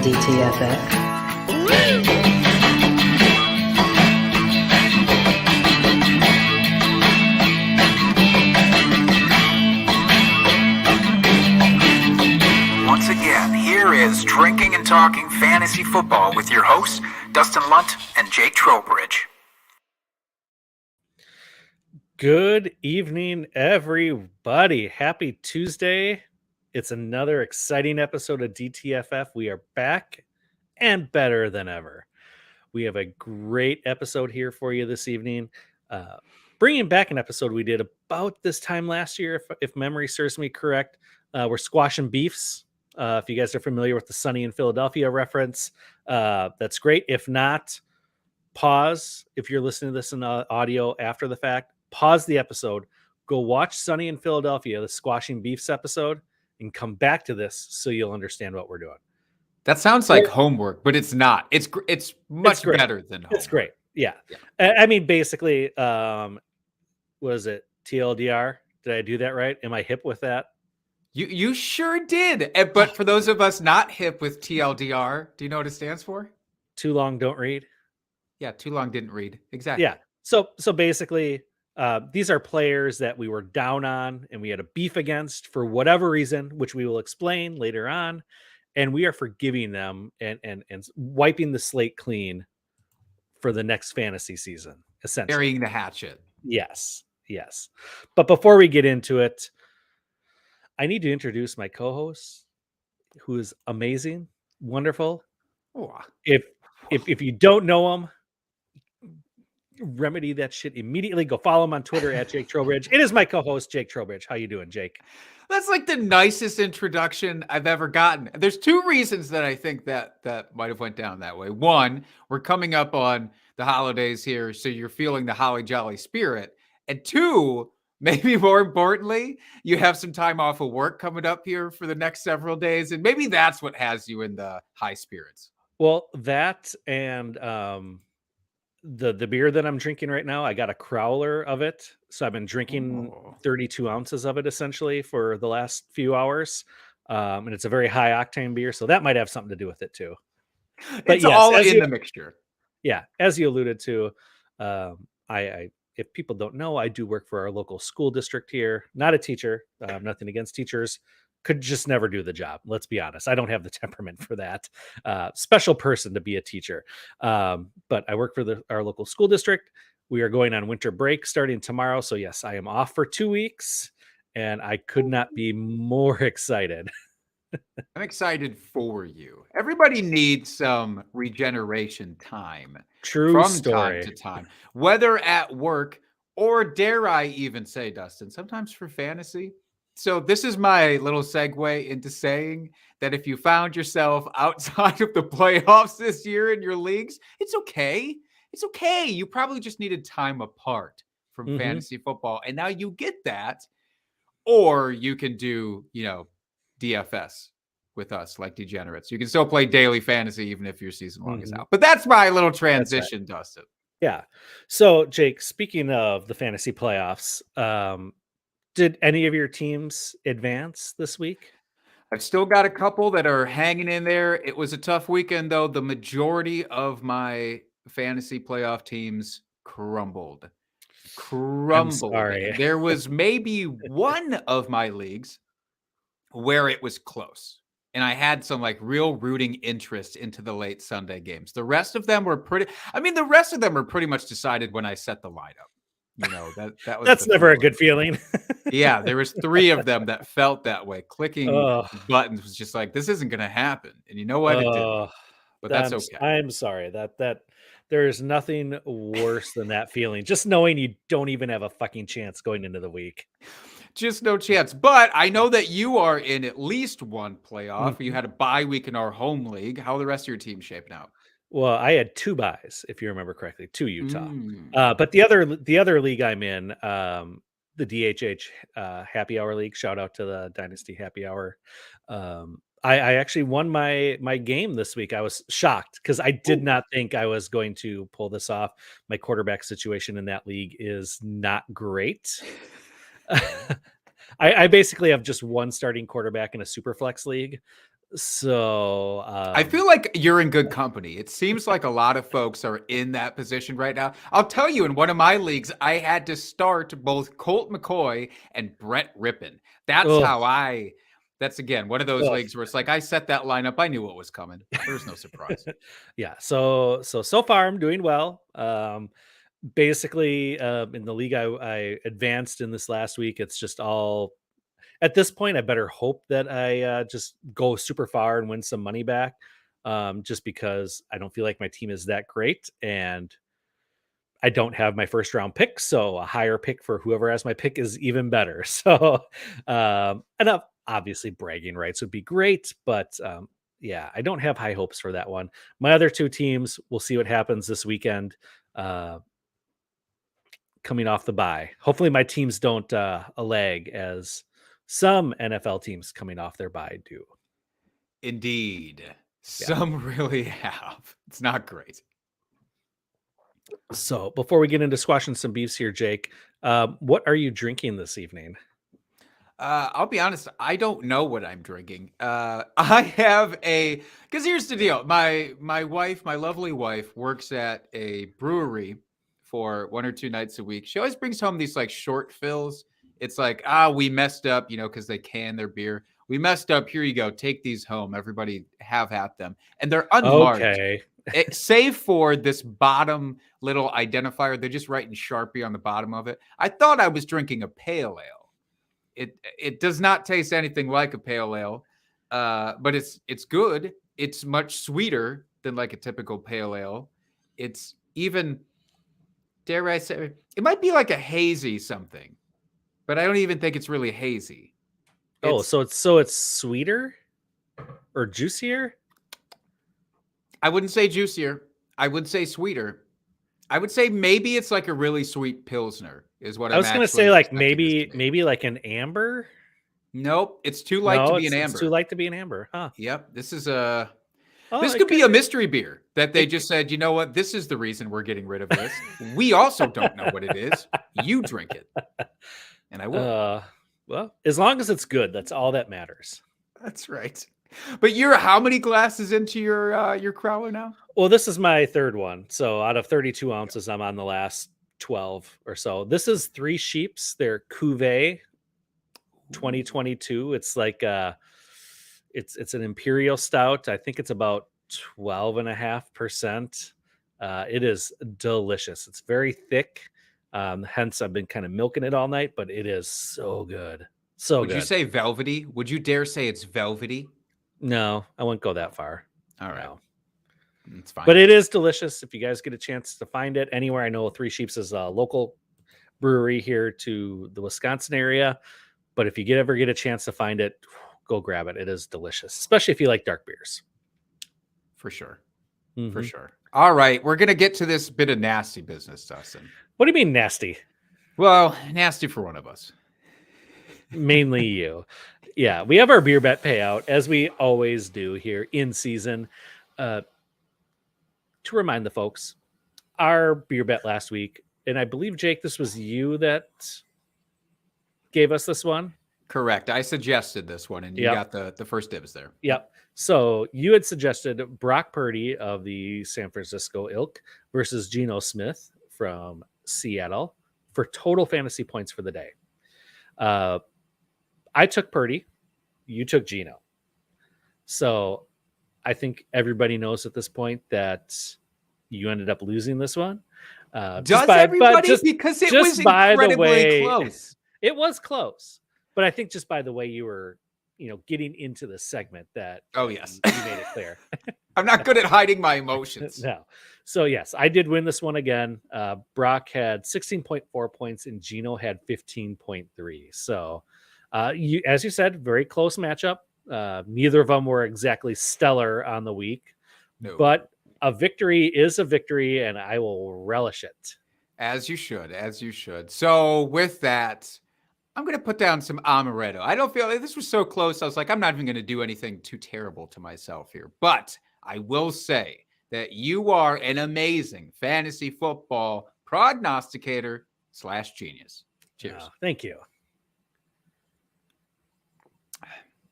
DTFF. Once again, here is Drinking and Talking Fantasy Football with your hosts, Dustin Lunt and Jake Trowbridge. Good evening, everybody. Happy Tuesday. It's another exciting episode of DTFF. We are back and better than ever. We have a great episode here for you this evening. Bringing back an episode we did about this time last year, if memory serves me correct. We're squashing beefs. If you guys are familiar with the Sunny in Philadelphia reference, that's great. If not, pause. If you're listening to this in audio after the fact, pause the episode, go watch Sunny in Philadelphia, the Squashing Beefs episode, and come back to this so you'll understand what we're doing. That sounds like homework, but it's not. It's much better than homework. It's great. Yeah. I mean, basically, was it TLDR? Did I do that right? Am I hip with that? You sure did. But for those of us not hip with TLDR, do you know what it stands for? Too long, don't read. Yeah, too long didn't read. Exactly. Yeah. So basically, these are players that we were down on and we had a beef against for whatever reason, which we will explain later on. And we are forgiving them and wiping the slate clean for the next fantasy season, essentially. Burying the hatchet. Yes. But before we get into it, I need to introduce my co-host, who is amazing, wonderful. Oh. If you don't know him, remedy that shit immediately. Go follow him on Twitter at Jake Trowbridge. It is my co-host, Jake Trowbridge. How you doing, Jake? That's like the nicest introduction I've ever gotten. There's two reasons that I think that might have went down that way. One, we're coming up on the holidays here, so you're feeling the holly jolly spirit. And two, maybe more importantly, you have some time off of work coming up here for the next several days, and maybe that's what has you in the high spirits. Well, that and the beer that I'm drinking right now, I got a crowler of it. So I've been drinking 32 ounces of it essentially for the last few hours. And it's a very high octane beer. So that might have something to do with it too. But it's all in the mixture. Yeah. As you alluded to, if people don't know, I do work for our local school district here. Not a teacher, nothing against teachers. Could just never do the job. Let's be honest. I don't have the temperament for that. Special person to be a teacher. But I work for our local school district. We are going on winter break starting tomorrow. So yes, I am off for 2 weeks and I could not be more excited. I'm excited for you. Everybody needs some regeneration time. True from story. Time to time, whether at work or dare I even say, Dustin, sometimes for fantasy. So this is my little segue into saying that if you found yourself outside of the playoffs this year in your leagues, it's okay. It's okay. You probably just needed time apart from fantasy football. And now you get that. Or you can do, DFS with us like degenerates. You can still play daily fantasy even if your season long is out. But that's my little transition, Dustin. Yeah. So, Jake, speaking of the fantasy playoffs, did any of your teams advance this week? I've still got a couple that are hanging in there. It was a tough weekend, though. The majority of my fantasy playoff teams crumbled. I'm sorry. There was maybe one of my leagues where it was close. And I had some real rooting interest into the late Sunday games. The rest of them were pretty much decided when I set the lineup. That was that's never a good feeling. Yeah, there was 3 of them that felt that way. Clicking buttons was just like, this isn't going to happen. And you know what? It did. But that's okay. I'm sorry that there is nothing worse than that feeling. Just knowing you don't even have a fucking chance going into the week. Just no chance. But I know that you are in at least one playoff. You had a bye week in our home league. How are the rest of your team shaping out? Well, I had 2 buys, if you remember correctly, 2 Utah. But the other league I'm in, the DHH Happy Hour League. Shout out to the Dynasty Happy Hour. I actually won my game this week. I was shocked because I did not think I was going to pull this off. My quarterback situation in that league is not great. I basically have just one starting quarterback in a super flex league. So I feel like you're in good company. It seems like a lot of folks are in that position right now. I'll tell you, in one of my leagues, I had to start both Colt McCoy and Brett Rippon. ugh, That's again one of those ugh. leagues where it's like I set that lineup. I knew what was coming. There was no surprise. Yeah. So far I'm doing well. Basically, in the league I advanced in this last week, it's just all at this point. I better hope that I just go super far and win some money back. Just because I don't feel like my team is that great, and I don't have my first round pick, so a higher pick for whoever has my pick is even better. So, enough obviously bragging rights would be great, but yeah, I don't have high hopes for that one. My other two teams, we'll see what happens this weekend. Uh, Coming off the bye, hopefully my teams don't a lag as some NFL teams coming off their bye do. Indeed, Yeah. some really have. It's not great. So before we get into squashing some beefs here, Jake, what are you drinking this evening? I'll be honest, I don't know what I'm drinking. I have because here's the deal. My wife, my lovely wife, works at a brewery for 1 or 2 nights a week. She always brings home these like short fills. It's like, we messed up, because they can their beer. We messed up. Here you go. Take these home. Everybody have at them. And they're unmarked. Okay. Save for this bottom little identifier. They're just writing Sharpie on the bottom of it. I thought I was drinking a pale ale. It does not taste anything like a pale ale, but it's good. It's much sweeter than like a typical pale ale. It's even, dare I say, it might be like a hazy something, but I don't even think it's really hazy. Oh, It's so it's sweeter or juicier? I wouldn't say juicier. I would say sweeter. I would say maybe it's like a really sweet Pilsner is what I I'm was gonna actually say like expecting this to be. maybe like an amber. Nope, it's too light to No, be an it's too amber. light to be an amber, huh? Yep, Oh, this it could be could. a mystery beer that they It, just said, you know what, this is the reason we're getting rid of this. We also don't know what it is. You drink it, and I will. well, as long as it's good, that's all that matters. That's right. But you're how many glasses into your crowler now? Well, this is my third one. So out of 32 ounces, I'm on the last 12 or so. This is Three Sheeps. They're Cuvée 2022. It's like it's an imperial stout. I think it's about 12.5%. It is delicious. It's very thick. Hence I've been kind of milking it all night, but it is so good. So Would you good. say velvety? Would you dare say it's velvety? No, I wouldn't go that far. All right. No. It's fine. But it is delicious. If you guys get a chance to find it anywhere, I know Three Sheeps is a local brewery here to the Wisconsin area. But if you ever get a chance to find it, go grab it. It is delicious, especially if you like dark beers. For sure. Mhm. For sure. All right. We're going to get to this bit of nasty business, Dustin. What do you mean nasty? Well, nasty for one of us. Mainly you. Yeah, we have our beer bet payout as we always do here in season. To remind the folks, our beer bet last week, and I believe, Jake, this was you that gave us this one. Correct. I suggested this one, and you got the first dibs there. Yep. So you had suggested Brock Purdy of the San Francisco ilk versus Geno Smith from Seattle for total fantasy points for the day. I took Purdy. You took Geno. So I think everybody knows at this point that you ended up losing this one. Everybody? Because it was incredibly close. It was close. But I think just by the way you were, getting into the segment that yes, you made it clear. I'm not good at hiding my emotions. No. So yes, I did win this one again. Brock had 16.4 points and Geno had 15.3. So as you said, very close matchup. Neither of them were exactly stellar on the week, but a victory is a victory, and I will relish it. As you should. So with that, I'm going to put down some amaretto. I don't feel like this was so close. I was like, I'm not even going to do anything too terrible to myself here. But I will say that you are an amazing fantasy football prognosticator / genius. Cheers. Thank you.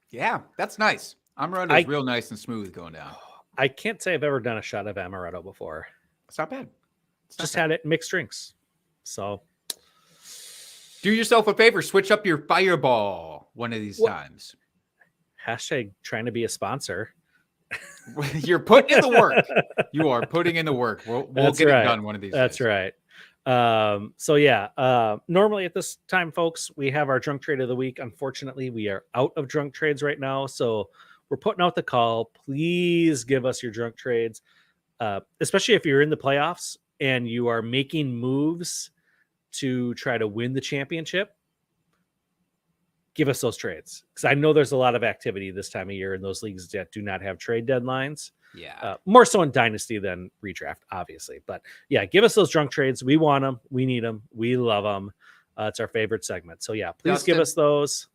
Yeah, that's nice. Amaretto is real nice and smooth going down. I can't say I've ever done a shot of amaretto before. It's not bad. Just had it in mixed drinks. So do yourself a favor. Switch up your Fireball one of these times. Hashtag trying to be a sponsor. You're putting in the work. You are putting in the work. We'll get it done one of these days. That's right. Normally at this time, folks, we have our drunk trade of the week. Unfortunately, we are out of drunk trades right now. So we're putting out the call. Please give us your drunk trades, especially if you're in the playoffs and you are making moves to try to win the championship. Give us those trades, because I know there's a lot of activity this time of year in those leagues that do not have trade deadlines. Yeah. More so in Dynasty than redraft, obviously. But yeah, give us those drunk trades. We want them. We need them. We love them. It's our favorite segment. So yeah, please give us those.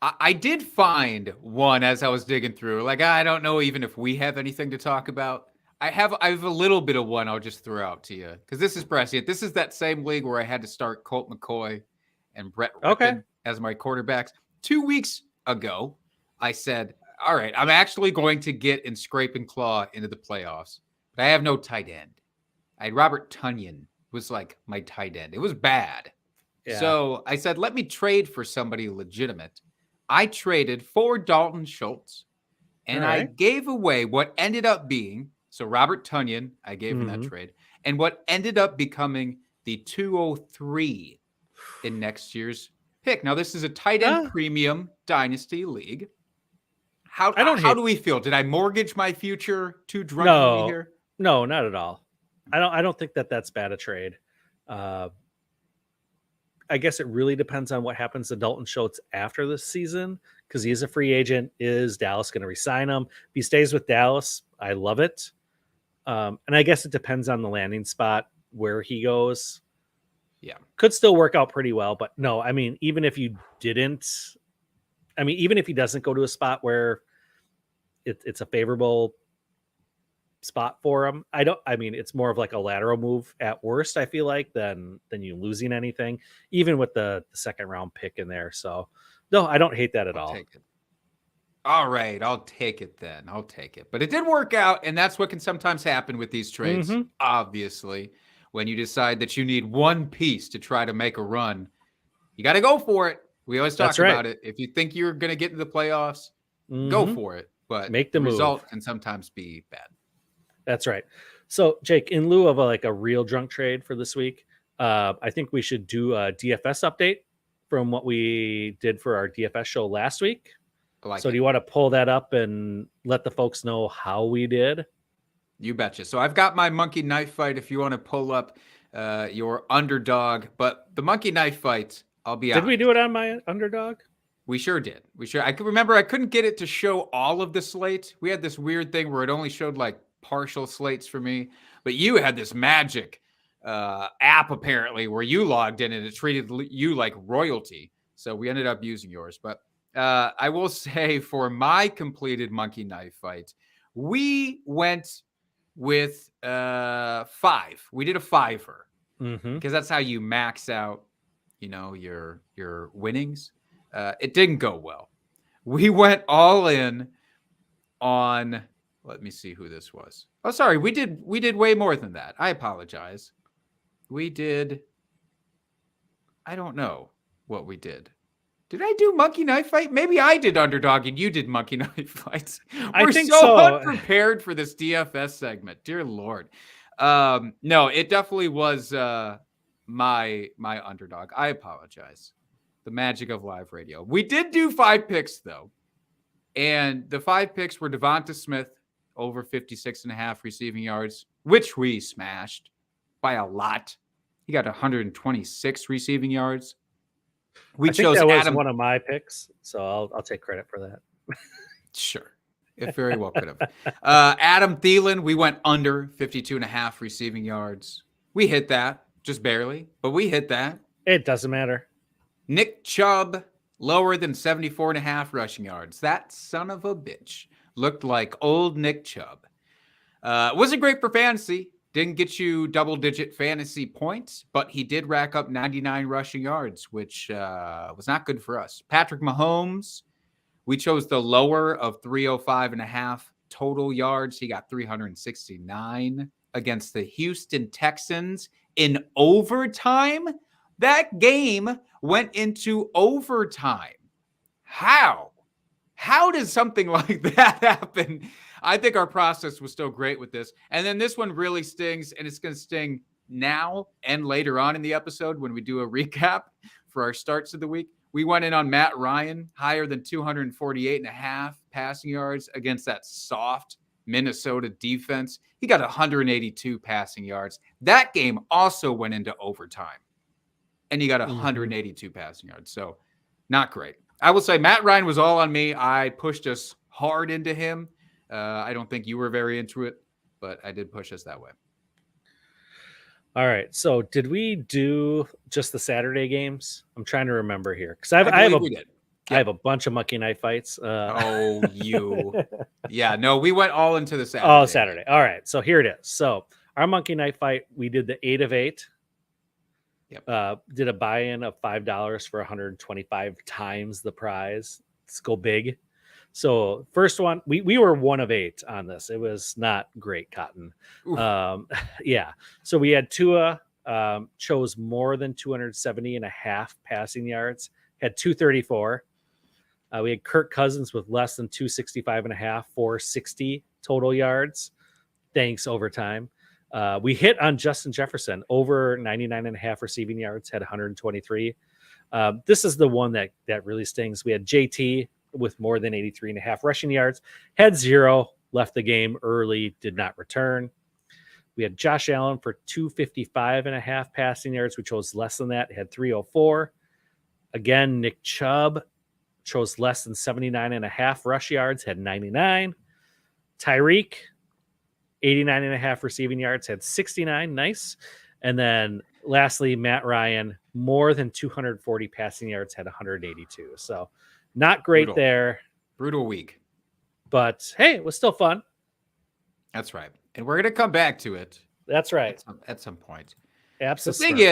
I did find one as I was digging through. Like, I don't know even if we have anything to talk about. I have a little bit of one I'll just throw out to you, because this is prescient. This is that same league where I had to start Colt McCoy and Brett Rippon as my quarterbacks. 2 weeks ago, I said, all right, I'm actually going to get and scrape and claw into the playoffs, but I have no tight end. I had Robert Tonyan was like my tight end. It was bad. Yeah. So I said, let me trade for somebody legitimate. I traded for Dalton Schultz, and I gave away what ended up being, so Robert Tonyan, I gave him that trade, and what ended up becoming the 203 in next year's pick. Now, this is a tight end premium dynasty league. How do we feel? Did I mortgage my future too drunkenly here? No, not at all. I don't think that's bad a trade. I guess it really depends on what happens to Dalton Schultz after this season, because he's a free agent. Is Dallas going to re-sign him? If he stays with Dallas, I love it. And I guess it depends on the landing spot where he goes. Yeah. Could still work out pretty well, but no, I mean, even if he doesn't go to a spot where it's a favorable spot for him, it's more of like a lateral move at worst, I feel like, than you losing anything, even with the second round pick in there. So no, I don't hate that at all. Take it. All right, I'll take it then. I'll take it. But it did work out, and that's what can sometimes happen with these trades, obviously. When you decide that you need one piece to try to make a run, you got to go for it. We always talk about it. If you think you're going to get into the playoffs, go for it. But make the result can sometimes be bad. That's right. So, Jake, in lieu of a real drunk trade for this week, I think we should do a DFS update from what we did for our DFS show last week. Do you want to pull that up and let the folks know how we did? You betcha. So I've got my monkey knife fight if you want to pull up your underdog. But the monkey knife fight, I'll be out. Did we do it on my underdog? We sure did. I could remember I couldn't get it to show all of the slate. We had this weird thing where it only showed like partial slates for me. But you had this magic app apparently where you logged in and it treated you like royalty. So we ended up using yours. But I will say for my completed monkey knife fight, we went with 5. We did a 5er because that's how you max out, your winnings. It didn't go well. We went all in on, let me see who this was. Oh, sorry. We did way more than that. I apologize. I don't know what we did. Did I do monkey knife fight? Maybe I did underdog and you did monkey knife fights. We're so unprepared for this DFS segment. Dear Lord. No, it definitely was my underdog. I apologize. The magic of live radio. We did do 5 picks though. And the 5 picks were Devonta Smith over 56.5 receiving yards, which we smashed by a lot. He got 126 receiving yards. I think that was one of my picks, so I'll take credit for that. Sure. It very well could have. Adam Thielen, we went under 52.5 receiving yards. We hit that, just barely, but we hit that. It doesn't matter. Nick Chubb, lower than 74.5 rushing yards. That son of a bitch looked like old Nick Chubb. Wasn't great for fantasy. Didn't get you double-digit fantasy points, but he did rack up 99 rushing yards, which was not good for us. Patrick Mahomes, We chose the lower of 305.5 total yards. He got 369 against the Houston Texans in overtime. That game went into overtime. How? How does something like that happen? I think our process was still great with this. And then this one really stings, and it's going to sting now and later on in the episode when we do a recap for our starts of the week. We went in on Matt Ryan, higher than 248.5 passing yards against that soft Minnesota defense. He got 182 passing yards. That game also went into overtime, and he got 182 passing yards. So not great. I will say Matt Ryan was all on me. I pushed us hard into him. I don't think you were very into it, but I did push us that way. All right. So did we do just the Saturday games? I'm trying to remember here because I have a bunch of Monkey Knife fights. Yeah, no, we went all into the Saturday. Oh, Saturday. All right. So here it is. So our Monkey Knife fight, we did the 8 of 8. Yep. Did a buy-in of $5 for 125 times the prize. Let's go big. So first one, we were 1 of 8 on this. It was not great, Cotton. Yeah. So we had Tua chose more than 270.5 passing yards, had 234. We had Kirk Cousins with less than 265.5, 460 total yards. Thanks, overtime. We hit on Justin Jefferson over 99.5 receiving yards, had 123. This is the one that really stings. We had JT with more than 83.5 rushing yards, had 0, left the game early, did not return. We had Josh Allen for 255.5 passing yards. We chose less than that, had 304. Again, Nick Chubb chose less than 79.5 rush yards, had 99. Tyreek, 89.5 receiving yards, had 69. Nice. And then lastly, Matt Ryan, more than 240 passing yards, had 182. So not great there. Brutal week. But hey, it was still fun. That's right. And we're going to come back to it. That's right. At some point. Absolutely.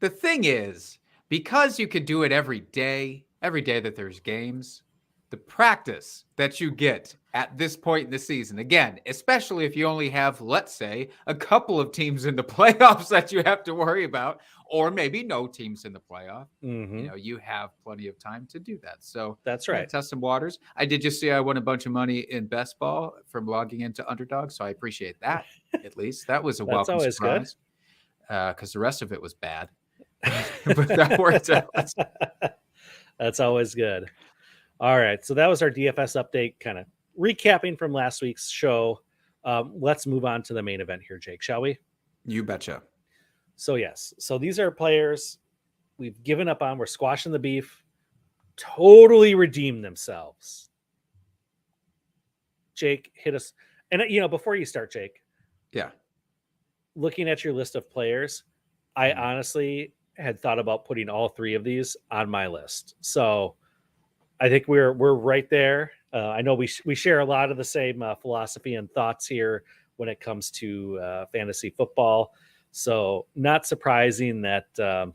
The thing is, because you could do it every day that there's games, the practice that you get at this point in the season, again, especially if you only have, let's say, a couple of teams in the playoffs that you have to worry about, or maybe no teams in the playoff, you have plenty of time to do that. So that's right. Test some waters. I did just see I won a bunch of money in best ball from logging into Underdog, so I appreciate that. At least that was a welcome surprise. Because the rest of it was bad, but that worked out. That's always good. All right, so that was our DFS update, kind of recapping from last week's show. Let's move on to the main event here, Jake, shall we? You betcha. So yes, so these are players we've given up on. We're squashing the beef. Totally redeemed themselves. Jake, hit us. And before you start, Jake. Yeah. Looking at your list of players, I honestly had thought about putting all 3 of these on my list. So I think we're right there. I know we share a lot of the same philosophy and thoughts here when it comes to fantasy football. So not surprising that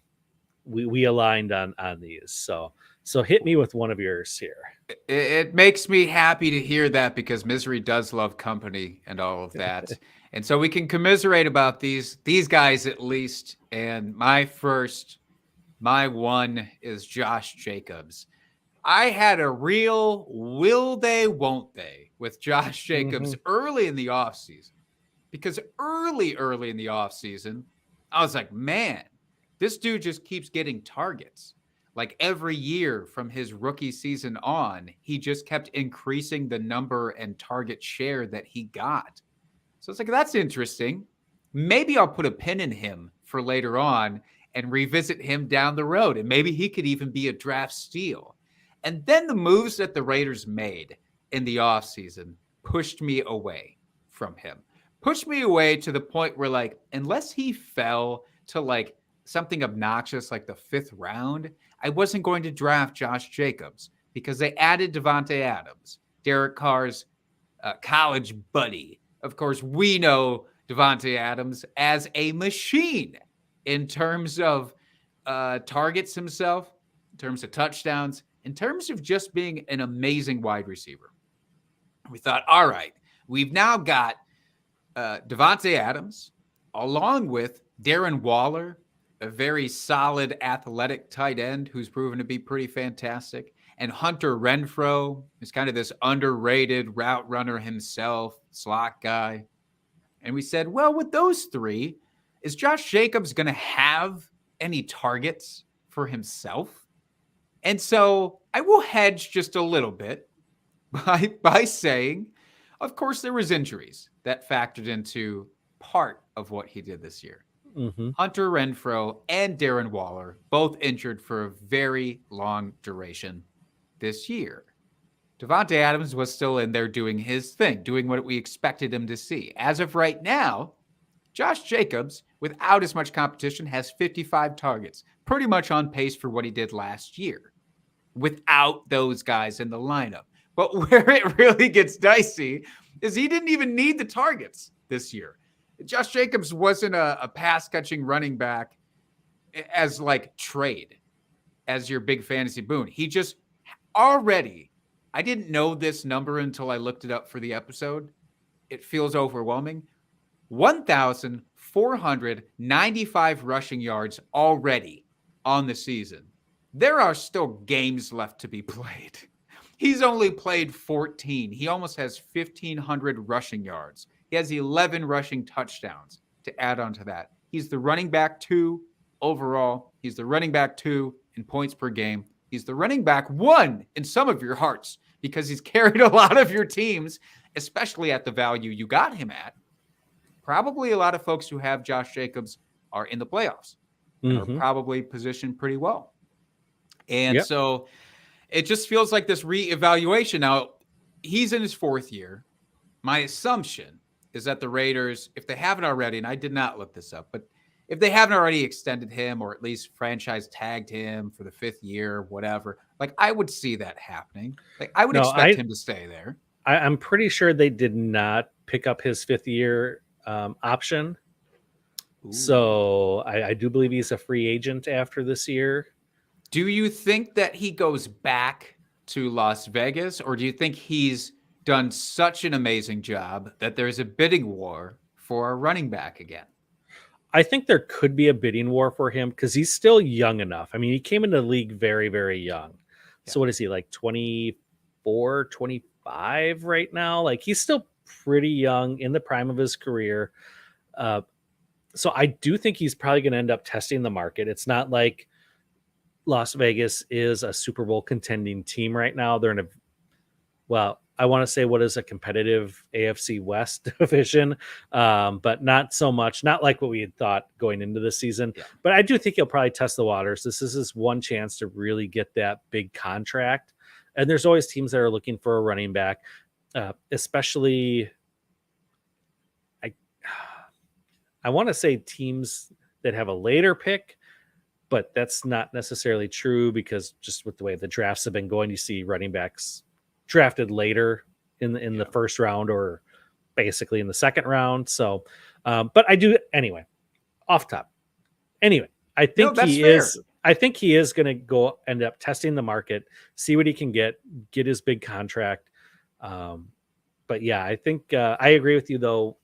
we aligned on these. So hit me with one of yours here. It makes me happy to hear that because misery does love company and all of that. And so we can commiserate about these guys at least. And my one is Josh Jacobs. I had a real will they, won't they with Josh Jacobs early in the offseason. Because early in the offseason, I was like, man, this dude just keeps getting targets. Like every year from his rookie season on, he just kept increasing the number and target share that he got. So it's like, that's interesting. Maybe I'll put a pin in him for later on and revisit him down the road. And maybe he could even be a draft steal. And then the moves that the Raiders made in the offseason pushed me away from him. Pushed me away to the point where, like, unless he fell to, like, something obnoxious like the 5th round, I wasn't going to draft Josh Jacobs because they added Devontae Adams, Derek Carr's college buddy. Of course, we know Devontae Adams as a machine in terms of targets himself, in terms of touchdowns. in terms of just being an amazing wide receiver. We thought, all right, we've now got Devontae Adams, along with Darren Waller, a very solid athletic tight end who's proven to be pretty fantastic, and Hunter Renfrow is kind of this underrated route runner himself, slot guy. And we said, well, with those three, is Josh Jacobs going to have any targets for himself? And so I will hedge just a little bit by saying, of course, there was injuries that factored into part of what he did this year. Mm-hmm. Hunter Renfrow and Darren Waller, both injured for a very long duration this year. Devontae Adams was still in there doing his thing, doing what we expected him to see. As of right now, Josh Jacobs, without as much competition, has 55 targets, pretty much on pace for what he did last year, without those guys in the lineup. But where it really gets dicey is he didn't even need the targets this year. Josh Jacobs wasn't a pass-catching running back as like trade, as your big fantasy boon. He just already, I didn't know this number until I looked it up for the episode. It feels overwhelming. 1,495 rushing yards already on the season. There are still games left to be played. He's only played 14. He almost has 1,500 rushing yards. He has 11 rushing touchdowns to add on to that. He's the running back 2 overall. He's the running back 2 in points per game. He's the running back 1 in some of your hearts because he's carried a lot of your teams, especially at the value you got him at. Probably a lot of folks who have Josh Jacobs are in the playoffs and are probably positioned pretty well. And so it just feels like this reevaluation. Now, he's in his 4th year. My assumption is that the Raiders, if they haven't already, and I did not look this up, but if they haven't already extended him or at least franchise tagged him for the 5th year, whatever, like I would see that happening. Like I would expect him to stay there. I'm pretty sure they did not pick up his 5th year option. Ooh. So I do believe he's a free agent after this year. Do you think that he goes back to Las Vegas, or do you think he's done such an amazing job that there's a bidding war for a running back again? I think there could be a bidding war for him because he's still young enough. I mean, he came into the league very, very young. Yeah. So what is he, like 24, 25 right now? Like he's still pretty young in the prime of his career. So I do think he's probably going to end up testing the market. It's not like Las Vegas is a Super Bowl contending team right now. They're in I want to say what is a competitive AFC West division, but not so much, not like what we had thought going into the season. Yeah. But I do think he'll probably test the waters. This is his one chance to really get that big contract. And there's always teams that are looking for a running back, especially I want to say teams that have a later pick, but that's not necessarily true because just with the way the drafts have been going, you see running backs drafted later in the first round or basically in the second round. So, but I do anyway, off top. Anyway, I think I think he is going to go end up testing the market, see what he can get his big contract. But yeah, I think I agree with you though.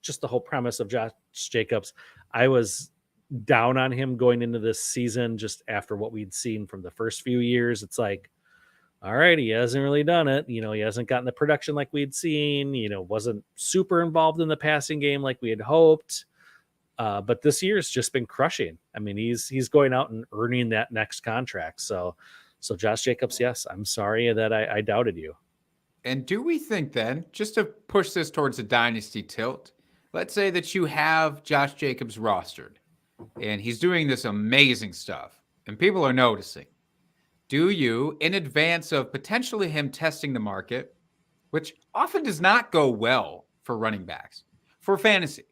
Just the whole premise of Josh Jacobs, I was down on him going into this season just after what we'd seen from the first few years. It's like, all right, he hasn't really done it. He hasn't gotten the production like we'd seen, wasn't super involved in the passing game like we had hoped. But this year's just been crushing. I mean, he's going out and earning that next contract. So Josh Jacobs, yes, I'm sorry that I doubted you. And do we think then, just to push this towards a dynasty tilt, let's say that you have Josh Jacobs rostered and he's doing this amazing stuff and people are noticing. Do you, in advance of potentially him testing the market, which often does not go well for running backs, for fantasy,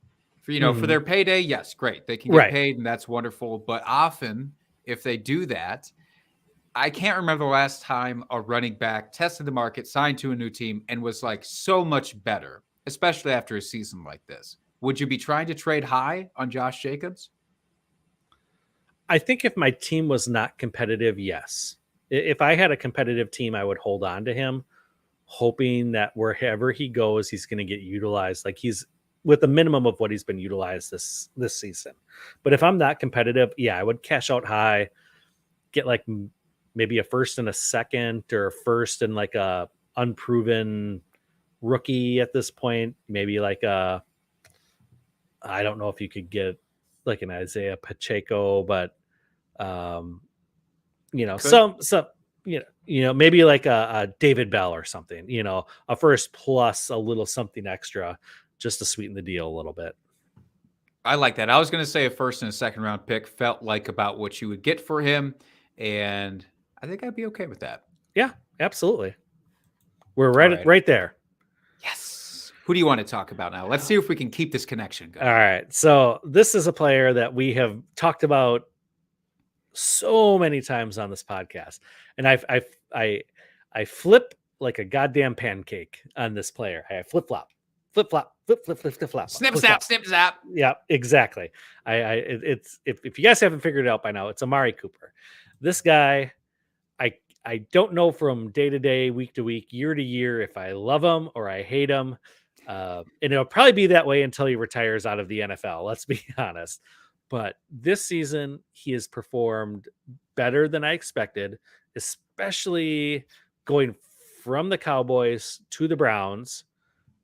for their payday, yes, great. They can get paid and that's wonderful. But often if they do that, I can't remember the last time a running back tested the market, signed to a new team, and was like so much better, especially after a season like this. Would you be trying to trade high on Josh Jacobs? I think if my team was not competitive, yes. If I had a competitive team, I would hold on to him, hoping that wherever he goes, he's going to get utilized. Like he's with a minimum of what he's been utilized this season. But if I'm not competitive, yeah, I would cash out high, get like maybe a first and a second, or a first and like a unproven rookie at this point. Maybe like I don't know if you could get like an Isaiah Pacheco, but Could. some maybe like a David Bell or something, a first plus a little something extra just to sweeten the deal a little bit. I like that. I was going to say a first and a second round pick felt like about what you would get for him. And I think I'd be okay with that. Yeah, absolutely. We're All right there. Yes. Who do you want to talk about now? Let's see if we can keep this connection going. All right. So this is a player that we have talked about so many times on this podcast, and I flip like a goddamn pancake on this player. I flip flop, flip flop, flip flop, Snip, flip, snap, flop. snip, zap. Yeah, exactly. It's if you guys haven't figured it out by now, it's Amari Cooper. This guy, I don't know from day to day, week to week, year to year if I love him or I hate him. And it'll probably be that way until he retires out of the NFL. Let's be honest. But this season, he has performed better than I expected, especially going from the Cowboys to the Browns,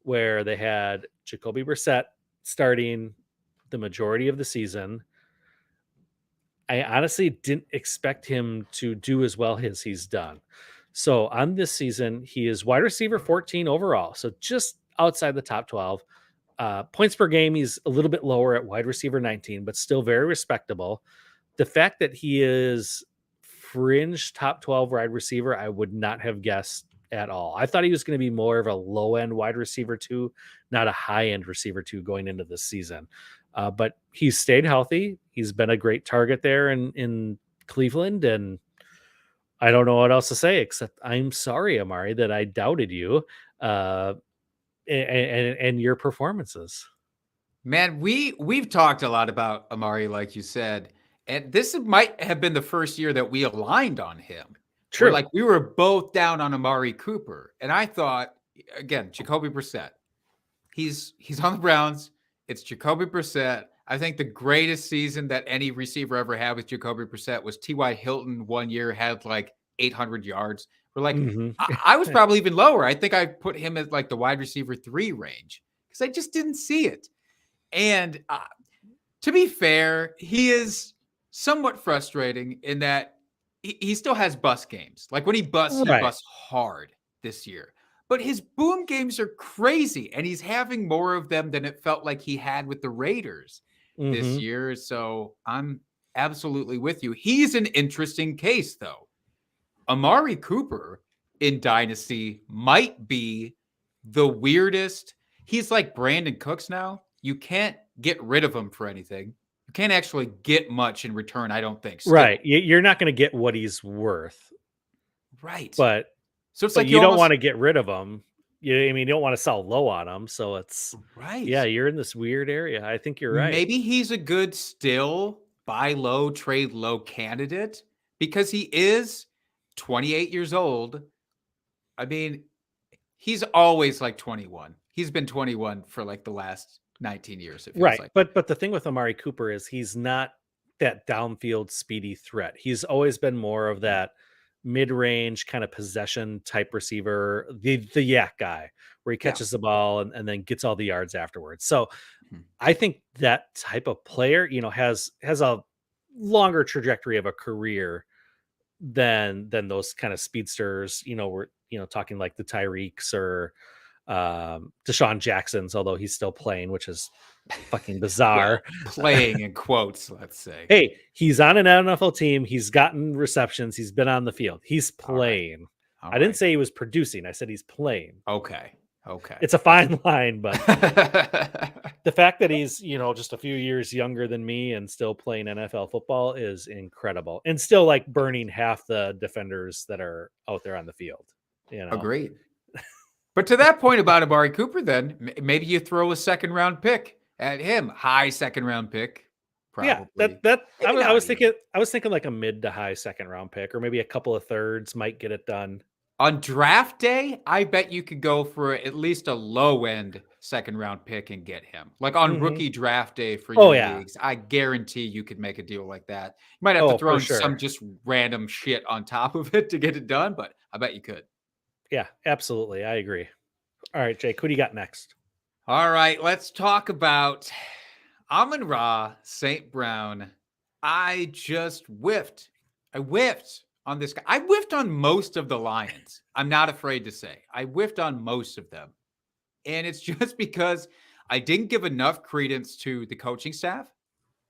where they had Jacoby Brissett starting the majority of the season. I honestly didn't expect him to do as well as he's done. So on this season, he is wide receiver 14 overall. So just outside the top 12. Points per game, he's a little bit lower at wide receiver 19, but still very respectable. The fact that he is fringe top 12 wide receiver, I would not have guessed at all. I thought he was going to be more of a low end wide receiver 2, not a high end receiver 2 going into this season. But he's stayed healthy. He's been a great target there in Cleveland. And I don't know what else to say, except I'm sorry, Amari, that I doubted you and your performances. Man, we've talked a lot about Amari, like you said, and this might have been the first year that we aligned on him. True. Like we were both down on Amari Cooper, and I thought, again, Jacoby Brissett. He's on the Browns. It's Jacoby Brissett. I think the greatest season that any receiver ever had with Jacoby Brissett was T.Y. Hilton. One year had like 800 yards. We're like, I was probably even lower. I think I put him at like the wide receiver 3 range because I just didn't see it. And to be fair, he is somewhat frustrating in that he still has bust games. Like when he busts, he busts hard this year. But his boom games are crazy, and he's having more of them than it felt like he had with the Raiders this year. So I'm absolutely with you. He's an interesting case, though. Amari Cooper in Dynasty might be the weirdest. He's like Brandon Cooks now. You can't get rid of him for anything. You can't actually get much in return, I don't think. Still. Right. You're not going to get what he's worth. Right. But so it's like you don't want to get rid of him. You don't want to sell low on him. So it's right. Yeah, you're in this weird area. I think you're right. Maybe he's a good still buy low, trade low candidate because he is 28 years old. I mean, he's always like 21. He's been 21 for like the last 19 years. It feels right. Like. But the thing with Amari Cooper is he's not that downfield speedy threat. He's always been more of that mid-range kind of possession type receiver, the yak guy where he catches the ball and then gets all the yards afterwards. So I think that type of player, has a longer trajectory of a career than those kind of speedsters, we're, talking like the Tyreeks or Deshaun Jackson's, although he's still playing, which is fucking bizarre. Well, playing in quotes, let's say. Hey, he's on an NFL team. He's gotten receptions. He's been on the field. He's playing. All right. I didn't say he was producing. I said he's playing. Okay. It's a fine line, but the fact that he's, just a few years younger than me and still playing NFL football is incredible. And still like burning half the defenders that are out there on the field. Agreed. But to that point about Amari Cooper, then maybe you throw a second round pick at him, high second round pick, probably. Yeah, Maybe I not was even. thinking like a mid to high second round pick, or maybe a couple of thirds might get it done. On draft day, I bet you could go for at least a low end second round pick and get him. Like on rookie draft day for Oh your yeah. leagues, I guarantee you could make a deal like that. You might have to Oh, throw for in some sure. just random shit on top of it to get it done, but I bet you could. Yeah, absolutely. I agree. All right, Jake, who do you got next? All right, let's talk about Amon-Ra St. Brown. I just whiffed. I whiffed on this guy. I whiffed on most of the Lions. I'm not afraid to say. I whiffed on most of them. And it's just because I didn't give enough credence to the coaching staff.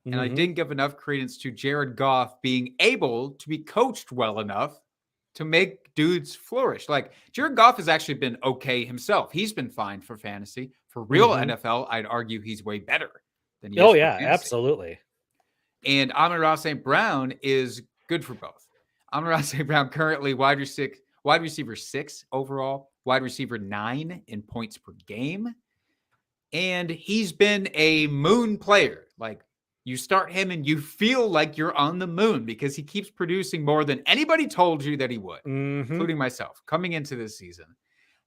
And I didn't give enough credence to Jared Goff being able to be coached well enough to make dudes flourish. Like Jared Goff has actually been okay himself. He's been fine for fantasy. For real NFL, I'd argue he's way better than he is Oh for yeah, fantasy. absolutely. And Amon-Ra St. Brown is good for both. Amon-Ra St. Brown currently wide receiver 6 overall, wide receiver 9 in points per game. And he's been a moon player. Like you start him and you feel like you're on the moon because he keeps producing more than anybody told you that he would, including myself, coming into this season.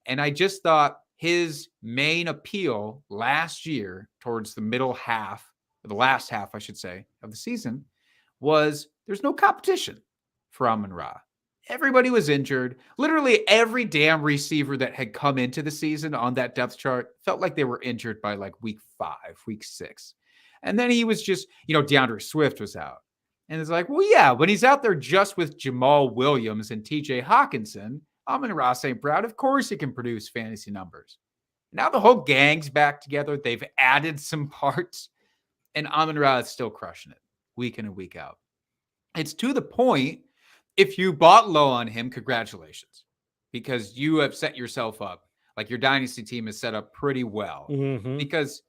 And I just thought his main appeal last year towards the middle half, or the last half, I should say, of the season was there's no competition for Amon-Ra. Everybody was injured. Literally every damn receiver that had come into the season on that depth chart felt like they were injured by like week 5, week 6. And then he was just, DeAndre Swift was out. And it's like, well, yeah, when he's out there just with Jamal Williams and TJ Hawkinson, Amon-Ra St. Brown, of course he can produce fantasy numbers. Now the whole gang's back together. They've added some parts, and Amon-Ra is still crushing it week in and week out. It's to the point, if you bought low on him, congratulations, because you have set yourself up. Like your dynasty team is set up pretty well. Because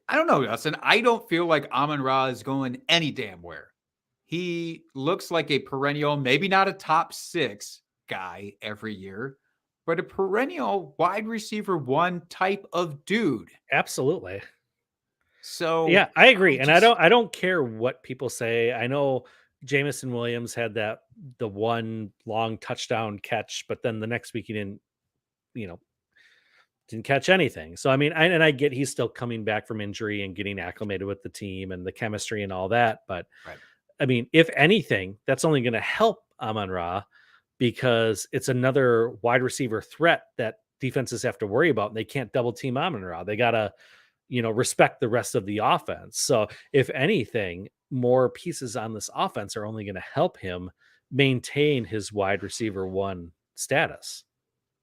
I don't know, Dustin, I don't feel like Amon-Ra is going any damn where. He looks like a perennial, maybe not a top 6 guy every year, but a perennial wide receiver 1 type of dude. Absolutely. So yeah, I agree. And I don't care what people say. I know Jameson Williams had the one long touchdown catch, but then the next week he didn't catch anything. So I mean, I get he's still coming back from injury and getting acclimated with the team and the chemistry and all that. But I mean, if anything, that's only going to help Amon-Ra because it's another wide receiver threat that defenses have to worry about. And they can't double team Amon-Ra. They got to, respect the rest of the offense. So if anything, more pieces on this offense are only going to help him maintain his wide receiver 1 status.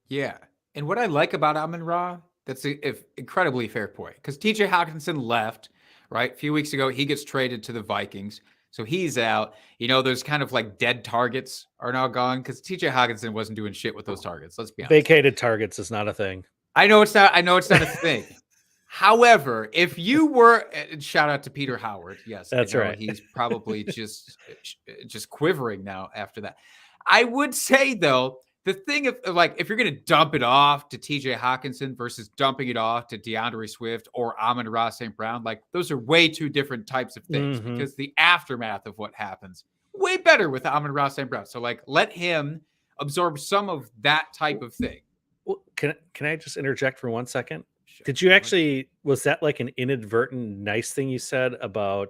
Yeah. And what I like about Amon-Ra, that's an incredibly fair point, because TJ Hawkinson left, right? A few weeks ago, he gets traded to the Vikings. So he's out. There's kind of like dead targets are now gone because TJ Hawkinson wasn't doing shit with those targets. Let's be honest. Vacated targets is not a thing. I know it's not a thing. However, if you were, shout out to Peter Howard. Yes, that's right. He's probably just quivering now after that. I would say though, the thing of like, if you're going to dump it off to TJ Hawkinson versus dumping it off to DeAndre Swift or Amon-Ra St. Brown, like those are way 2 different types of things because the aftermath of what happens way better with Amon-Ra St. Brown. So like, let him absorb some of that type of thing. Well, can I just interject for 1 second? Sure. Did you actually, was that like an inadvertent nice thing you said about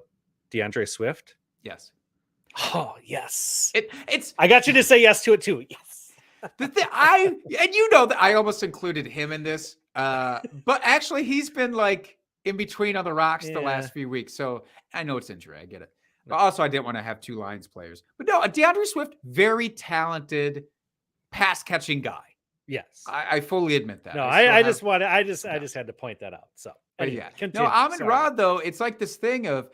DeAndre Swift? Yes. Oh, yes. It's. I got you to say yes to it too. Yes. The thing that I almost included him in this, but actually he's been like in between on the rocks the last few weeks. So I know it's injury. I get it. But also I didn't want to have 2 Lions players. But no, DeAndre Swift, very talented pass catching guy. Yes. I fully admit that. No, I just had to point that out. So anyway, no, Amon-Ra though, it's like this thing of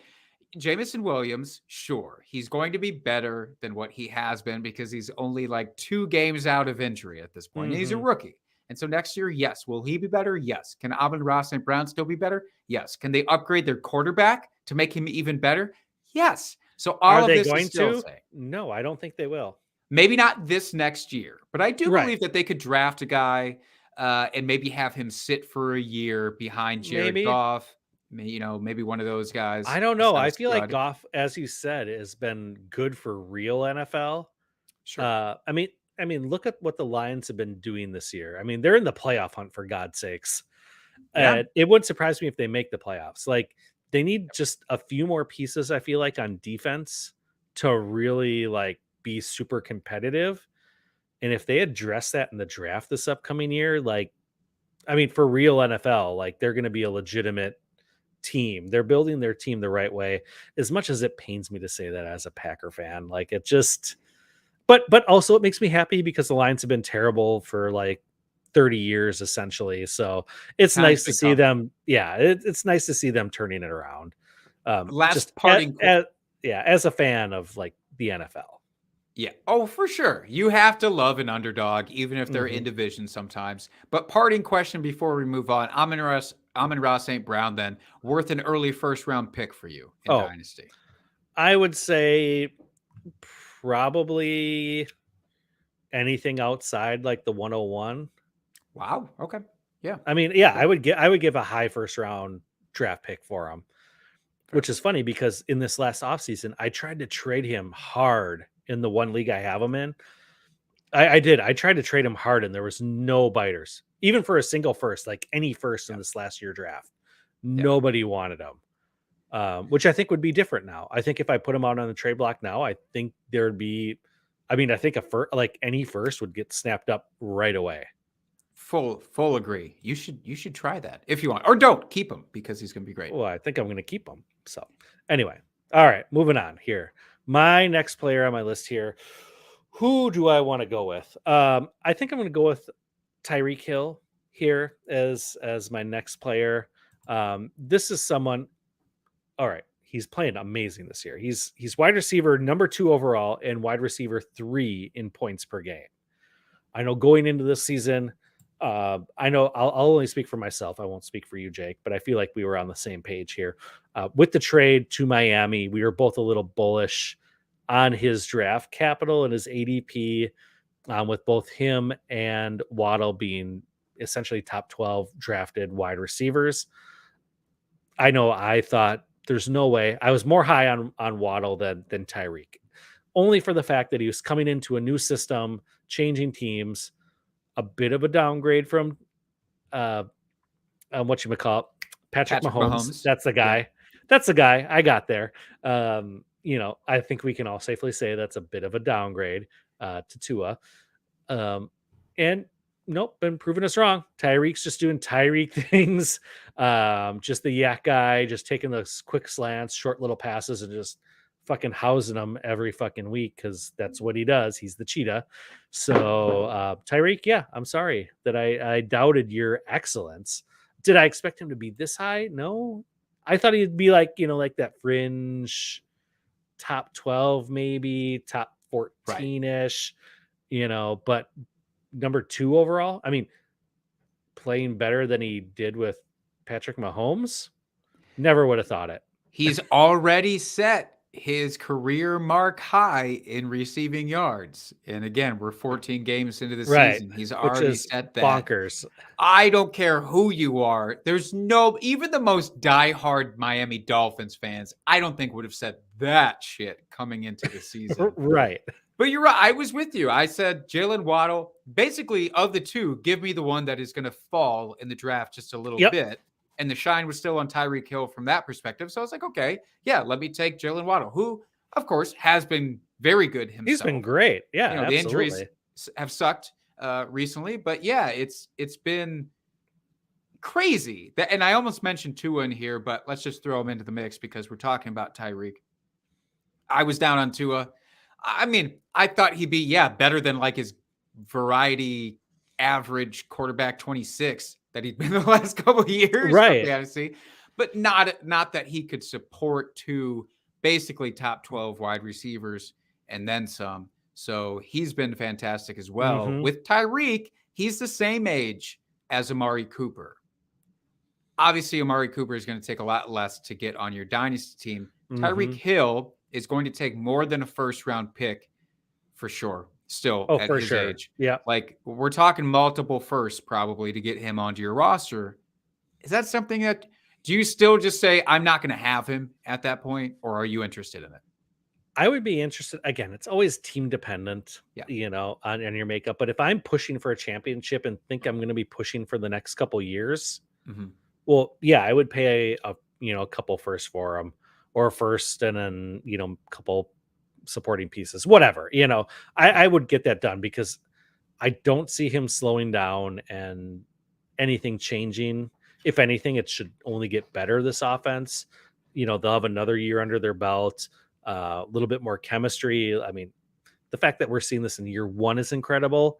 Jameson Williams, sure, he's going to be better than what he has been because he's only like 2 games out of injury at this point. And he's a rookie. And so next year, yes. Will he be better? Yes. Can Amon-Ra St. Brown still be better? Yes. Can they upgrade their quarterback to make him even better? Yes. So are they going to? No, I don't think they will. Maybe not this next year, but I do believe that they could draft a guy and maybe have him sit for a year behind Jared Goff. Maybe one of those guys. I don't know. instead I of feel like Stroud. Goff, as you said, has been good for real NFL. Sure. I mean, look at what the Lions have been doing this year. I mean, they're in the playoff hunt for God's sakes. Yeah. It wouldn't surprise me if they make the playoffs. Like they need just a few more pieces. I feel like on defense to really like be super competitive. And if they address that in the draft this upcoming year, like I mean, for real NFL, like they're going to be a legitimate team. They're building their team the right way. As much as it pains me to say that as a Packer fan, like it just, but also it makes me happy because the Lions have been terrible for like 30 years essentially. So it's Times nice to been see tough. them. Yeah, it's nice to see them turning it around. Just Last parting. yeah, as a fan of like the NFL. Yeah. Oh, for sure. You have to love an underdog, even if they're in Mhm. division sometimes. But parting question before we move on. Amon-Ra St. Brown, then, worth an early first round pick for you in Oh, Dynasty. I would say probably anything outside like the 101. Wow. Okay. Yeah. I mean, yeah, Fair. I would give a high first round draft pick for him, Fair. which is funny because in this last offseason, I tried to trade him hard in the one league I have him in. I did. I tried to trade him hard and there was no biters, even for a single first, like any first in Yeah. this last year draft. Yeah. Nobody wanted him, which I think would be different now. I think if I put him out on the trade block now, I think there'd be, I mean, I think a first, like any first would get snapped up right away. Full agree. You should try that if you want, or don't keep him because he's going to be great. Well, I think I'm going to keep him. So, anyway, all right, moving on here. My next player on my list here. Who do I want to go with? I think I'm going to go with Tyreek Hill here as my next player. This is someone. All right, he's playing amazing this year. He's wide receiver number 2 overall and wide receiver 3 in points per game. I know going into this season, I know I'll only speak for myself. I won't speak for you, Jake, but I feel like we were on the same page here. With the trade to Miami, we were both a little bullish on his draft capital and his ADP, with both him and Waddle being essentially top 12 drafted wide receivers. I know I thought there's no way. I was more high on Waddle than Tyreek, only for the fact that he was coming into a new system, changing teams, a bit of a downgrade from what you call it, Patrick Patrick Mahomes. Mahomes. That's the Yeah. guy. That's the guy. I got there. I think we can all safely say that's a bit of a downgrade to Tua. And nope, been proving us wrong. Tyreek's just doing Tyreek things. Just the yak guy, just taking those quick slants, short little passes, and just fucking housing them every fucking week because that's what he does. He's the cheetah. So Tyreek, yeah, I'm sorry that I doubted your excellence. Did I expect him to be this high? No. I thought he'd be like, like that fringe top 12, maybe top 14-ish, but number 2 overall. I mean, playing better than he did with Patrick Mahomes. Never would have thought it. He's already set his career mark high in receiving yards. And again, we're 14 games into the Right, season. He's which already is set that. bonkers. I don't care who you are. There's even the most diehard Miami Dolphins fans, I don't think would have said that shit coming into the season. Right. But you're right. I was with you. I said Jalen Waddle, basically of the two, give me the one that is going to fall in the draft just a little Yep. bit. And the shine was still on Tyreek Hill from that perspective. So I was like, okay, yeah, let me take Jalen Waddle, who, of course, has been very good himself. He's been great. Yeah, the absolutely. injuries have sucked recently, but yeah, it's been crazy. And I almost mentioned Tua in here, but let's just throw him into the mix because we're talking about Tyreek. I was down on Tua. I mean, I thought he'd be, better than like his variety average quarterback 26 that he'd been the last couple of years. Right. Fantasy, but not that he could support 2 basically top 12 wide receivers and then some. So he's been fantastic as well. Mhm. With Tyreek, he's the same age as Amari Cooper. Obviously, Amari Cooper is going to take a lot less to get on your dynasty team. Tyreek Mhm. Hill is going to take more than a first round pick for sure. Still at for his sure. age. Yeah. Like we're talking multiple firsts probably to get him onto your roster. Is that something that Do you still just say, I'm not going to have him at that point, or are you interested in it? I would be interested. Again, it's always team dependent, on your makeup. But if I'm pushing for a championship and think I'm going to be pushing for the next couple years, well, yeah, I would pay a couple first for him, or a first and then a couple supporting pieces, whatever. I would get that done because I don't see him slowing down and anything changing. If anything, it should only get better. This offense, they'll have another year under their belt. A little bit more chemistry. I mean, the fact that we're seeing this in year 1 is incredible.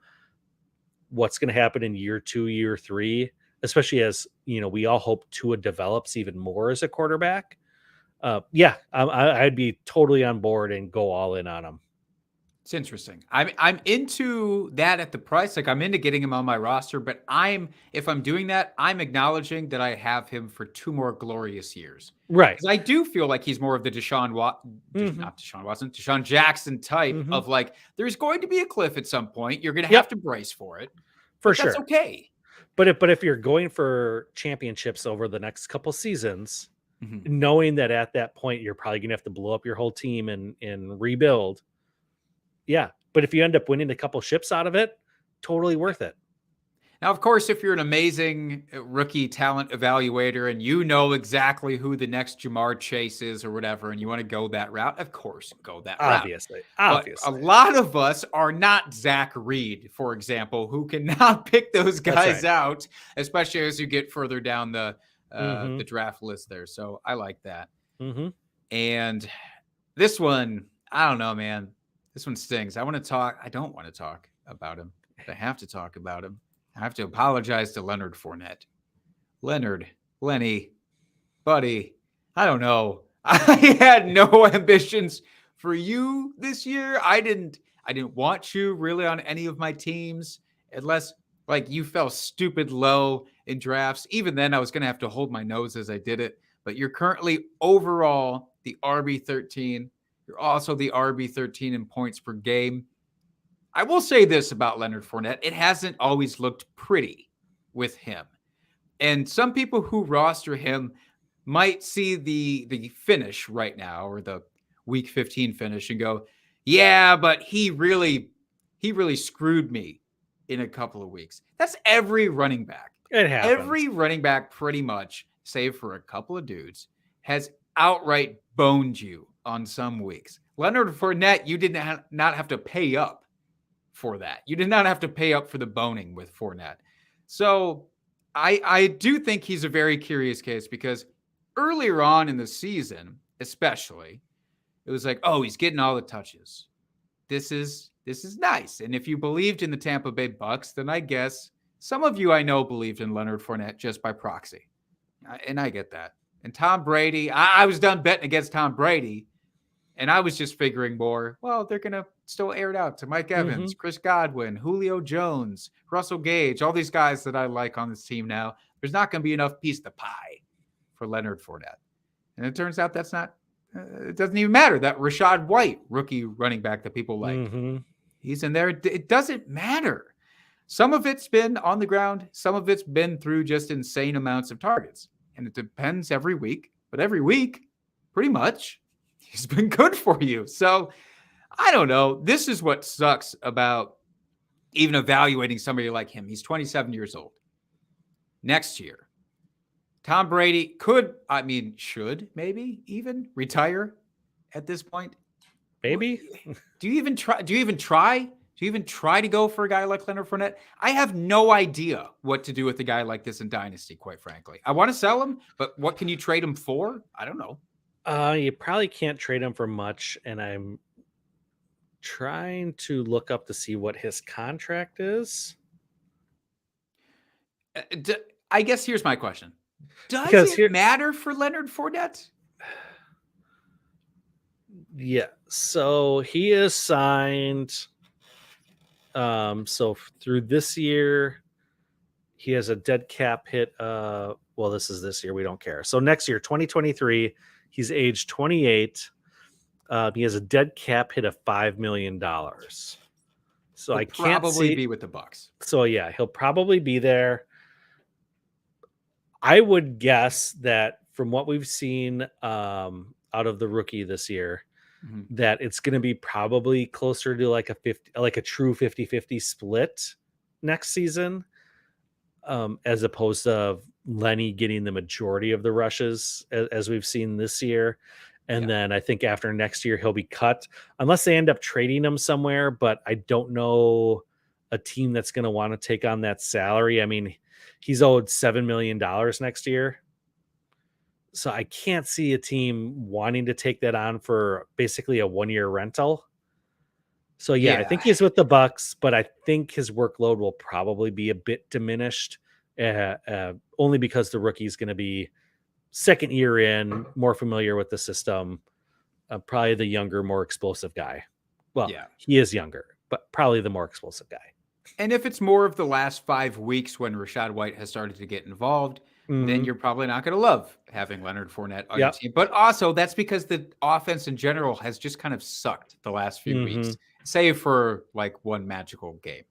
What's going to happen in year 2, year 3, especially as we all hope Tua develops even more as a quarterback. I'd be totally on board and go all in on him. It's interesting. I'm into that at the price. Like, I'm into getting him on my roster, but if I'm doing that, I'm acknowledging that I have him for 2 more glorious years. Right. Because I do feel like he's more of the not Deshaun Watson, Deshaun Jackson type of like, there's going to be a cliff at some point. You're going to have to brace for it. For sure. That's okay. But if you're going for championships over the next couple seasons, knowing that at that point you're probably going to have to blow up your whole team and rebuild. Yeah. But if you end up winning a couple ships out of it, totally worth it. Now, of course, if you're an amazing rookie talent evaluator and you know exactly who the next Jamar Chase is or whatever, and you want to go that route, of course, go that route. Obviously. But a lot of us are not Zach Reed, for example, who cannot pick those guys out, especially as you get further down the draft list there. So I like that. And this one, I don't know, man. This one stings. I don't want to talk about him, but I have to talk about him. I have to apologize to Leonard Fournette. Lenny, buddy, I don't know. I had no ambitions for you this year. I didn't want you really on any of my teams unless like you fell stupid low in drafts. Even then, I was going to have to hold my nose as I did it. But you're currently overall the RB13. You're also the RB13 in points per game. I will say this about Leonard Fournette. It hasn't always looked pretty with him. And some people who roster him might see the finish right now or the week 15 finish and go, yeah, but he really screwed me in a couple of weeks. That's every running back. It happens. Every running back pretty much, save for a couple of dudes, has outright boned you on some weeks. Leonard Fournette, you did not have to pay up for that. You did not have to pay up for the boning with Fournette. So I do think he's a very curious case because earlier on in the season, especially, it was like, oh, he's getting all the touches. This is nice. And if you believed in the Tampa Bay Bucks, then I guess some of you I know believed in Leonard Fournette just by proxy. And I get that. And Tom Brady, I was done betting against Tom Brady. And I was just figuring more, well, they're going to still air it out to Mike Evans, Chris Godwin, Julio Jones, Russell Gage, all these guys that I like on this team now. There's not going to be enough piece of the pie for Leonard Fournette. And it turns out that's not, it doesn't even matter. That Rashad White, rookie running back that people like, he's in there. It doesn't matter. Some of it's been on the ground. Some of it's been through just insane amounts of targets. And it depends every week. But every week, pretty much, he's been good for you. So I don't know. This is what sucks about even evaluating somebody like him. He's 27 years old. Next year, Tom Brady should maybe even retire at this point. Maybe. Do you even try? Do you even try to go for a guy like Leonard Fournette? I have no idea what to do with a guy like this in Dynasty, quite frankly. I want to sell him, but what can you trade him for? I don't know. You probably can't trade him for much, and I'm trying to look up to see what his contract is. I guess here's my question. Does it matter for Leonard Fournette? Yeah. So he is signed. So through this year, he has a dead cap hit. Well, this is this year. We don't care. So next year, 2023, he's age 28. He has a dead cap hit of $5 million. So I can't probably be with the Bucks. So yeah, he'll probably be there. I would guess that from what we've seen out of the rookie this year, Mhm. that it's going to be probably closer to like a 50, like a true 50-50 split next season, as opposed to Lenny getting the majority of the rushes as we've seen this year. And Yeah. then I think after next year, he'll be cut unless they end up trading him somewhere. But I don't know a team that's going to want to take on that salary. I mean, he's owed $7 million next year. So I can't see a team wanting to take that on for basically a 1-year rental. So yeah, I Yeah. think he's with the Bucks, but I think his workload will probably be a bit diminished, only because the rookie's going to be second year in, more familiar with the system, probably the younger, more explosive guy. Well, Yeah. he is younger, but probably the more explosive guy. And if it's more of the last 5 weeks when Rashad White has started to get involved, then Mhm. you're probably not going to love having Leonard Fournette on your Yep. team. But also, that's because the offense in general has just kind of sucked the last few weeks, Mhm. save for like one magical game.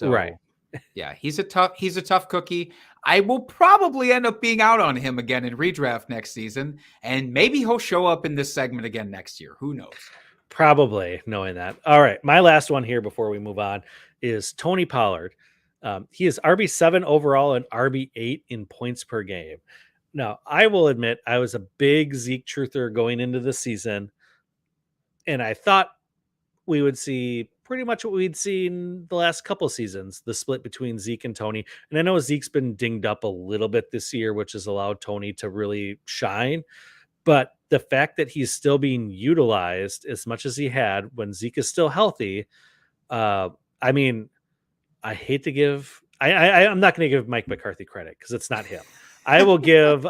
Right. So yeah, he's a tough cookie. I will probably end up being out on him again in redraft next season, and maybe he'll show up in this segment again next year. Who knows? Probably knowing that. All right. My last one here before we move on is Tony Pollard. He is RB7 overall and RB8 in points per game. Now, I will admit I was a big Zeke truther going into the season, and I thought we would see pretty much what we'd seen the last couple seasons, the split between Zeke and Tony. And I know Zeke's been dinged up a little bit this year, which has allowed Tony to really shine. But the fact that he's still being utilized as much as he had when Zeke is still healthy, uh, I mean, I hate to give. I'm not going to give Mike McCarthy credit because it's not him. I will give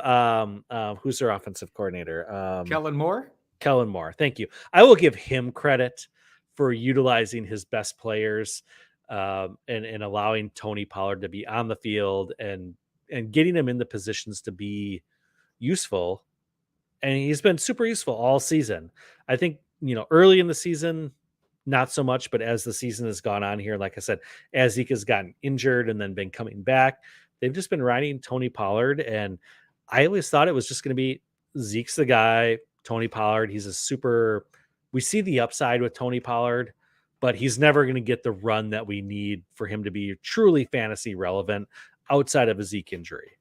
who's their offensive coordinator, Kellen Moore? Kellen Moore. Thank you. I will give him credit for utilizing his best players, and allowing Tony Pollard to be on the field and getting him in the positions to be useful, and he's been super useful all season. I think, early in the season, not so much, but as the season has gone on here, like I said, as Zeke has gotten injured and then been coming back, they've just been riding Tony Pollard. And I always thought it was just going to be Zeke's the guy, Tony Pollard. We see the upside with Tony Pollard, but he's never going to get the run that we need for him to be truly fantasy relevant outside of a Zeke injury.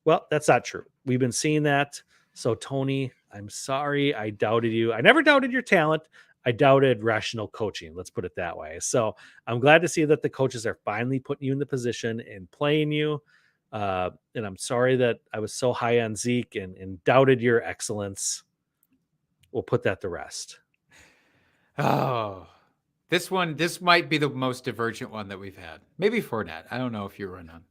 Well, that's not true. We've been seeing that. So, Tony, I'm sorry. I doubted you. I never doubted your talent. I doubted rational coaching. Let's put it that way. So, I'm glad to see that the coaches are finally putting you in the position and playing you. And I'm sorry that I was so high on Zeke and doubted your excellence. We'll put that to rest. Oh, this might be the most divergent one that we've had. Maybe Fournette. I don't know if you were on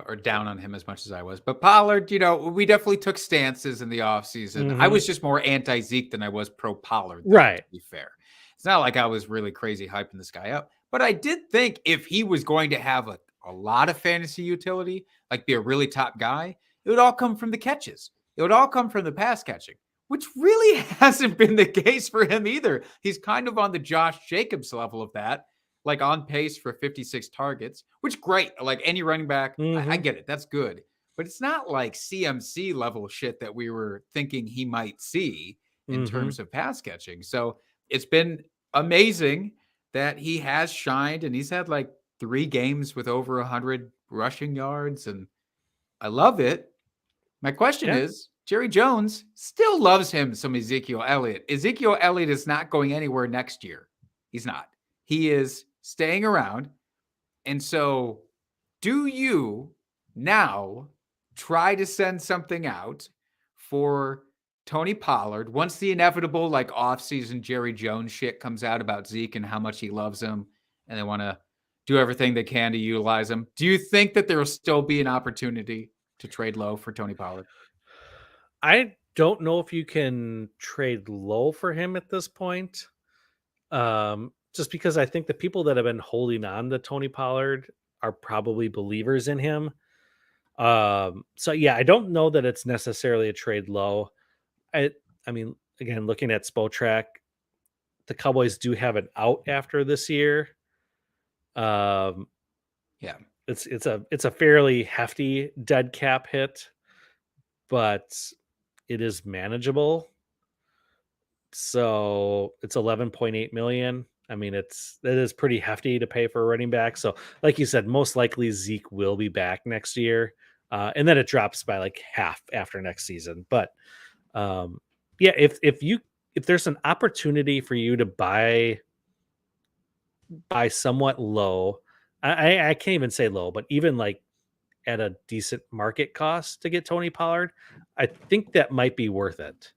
or down on him as much as I was. But Pollard, we definitely took stances in the offseason. I Mhm. was just more anti Zeke than I was pro Pollard, though, Right. to be fair. It's not like I was really crazy hyping this guy up. But I did think if he was going to have a lot of fantasy utility, like be a really top guy, it would all come from the catches. It would all come from the pass catching, which really hasn't been the case for him either. He's kind of on the Josh Jacobs level of that, like on pace for 56 targets, which great. Like any running back, I Mhm. get it. That's good. But it's not like CMC level shit that we were thinking he might see in Mhm. terms of pass catching. So it's been amazing that he has shined and he's had like 3 games with over 100 rushing yards. And I love it. My question Yeah. is, Jerry Jones still loves him some Ezekiel Elliott. Ezekiel Elliott is not going anywhere next year. He's not. He is staying around. And so, do you now try to send something out for Tony Pollard once the inevitable like off-season Jerry Jones shit comes out about Zeke and how much he loves him and they want to do everything they can to utilize him? Do you think that there will still be an opportunity to trade low for Tony Pollard? I don't know if you can trade low for him at this point. Just because I think the people that have been holding on to Tony Pollard are probably believers in him. So yeah, I don't know that it's necessarily a trade low. I I mean, again, looking at Spotrac, the Cowboys do have an out after this year. Um, Yeah. it's a fairly hefty dead cap hit. but it is manageable. So it's 11.8 million. I mean, it is pretty hefty to pay for a running back. So, like you said, most likely Zeke will be back next year, and then it drops by like half after next season. But yeah, if there's an opportunity for you to buy somewhat low, I can't even say low, but even like at a decent market cost to get Tony Pollard, I think that might be worth it.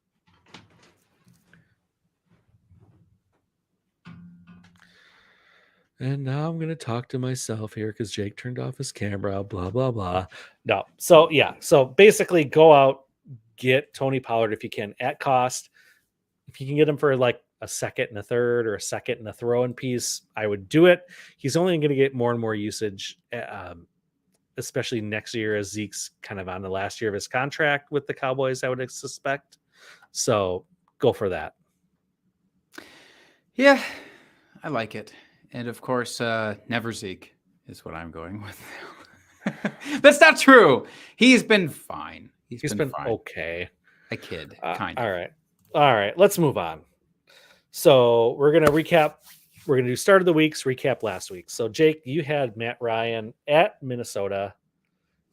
And now I'm going to talk to myself here because Jake turned off his camera, blah, blah, blah. No. So, yeah. So basically, go out, get Tony Pollard if you can at cost. If you can get him for like a second and a third or a second and a throw in piece, I would do it. He's only going to get more and more usage, especially next year as Zeke's kind of on the last year of his contract with the Cowboys, I would suspect. So go for that. Yeah, I like it. And of course, never Zeke is what I'm going with. That's not true. He's been fine. He's been fine. Okay. I kid, kind of. All right. Let's move on. So we're going to recap. We're going to do start of the weeks, recap last week. So Jake, you had Matt Ryan at Minnesota.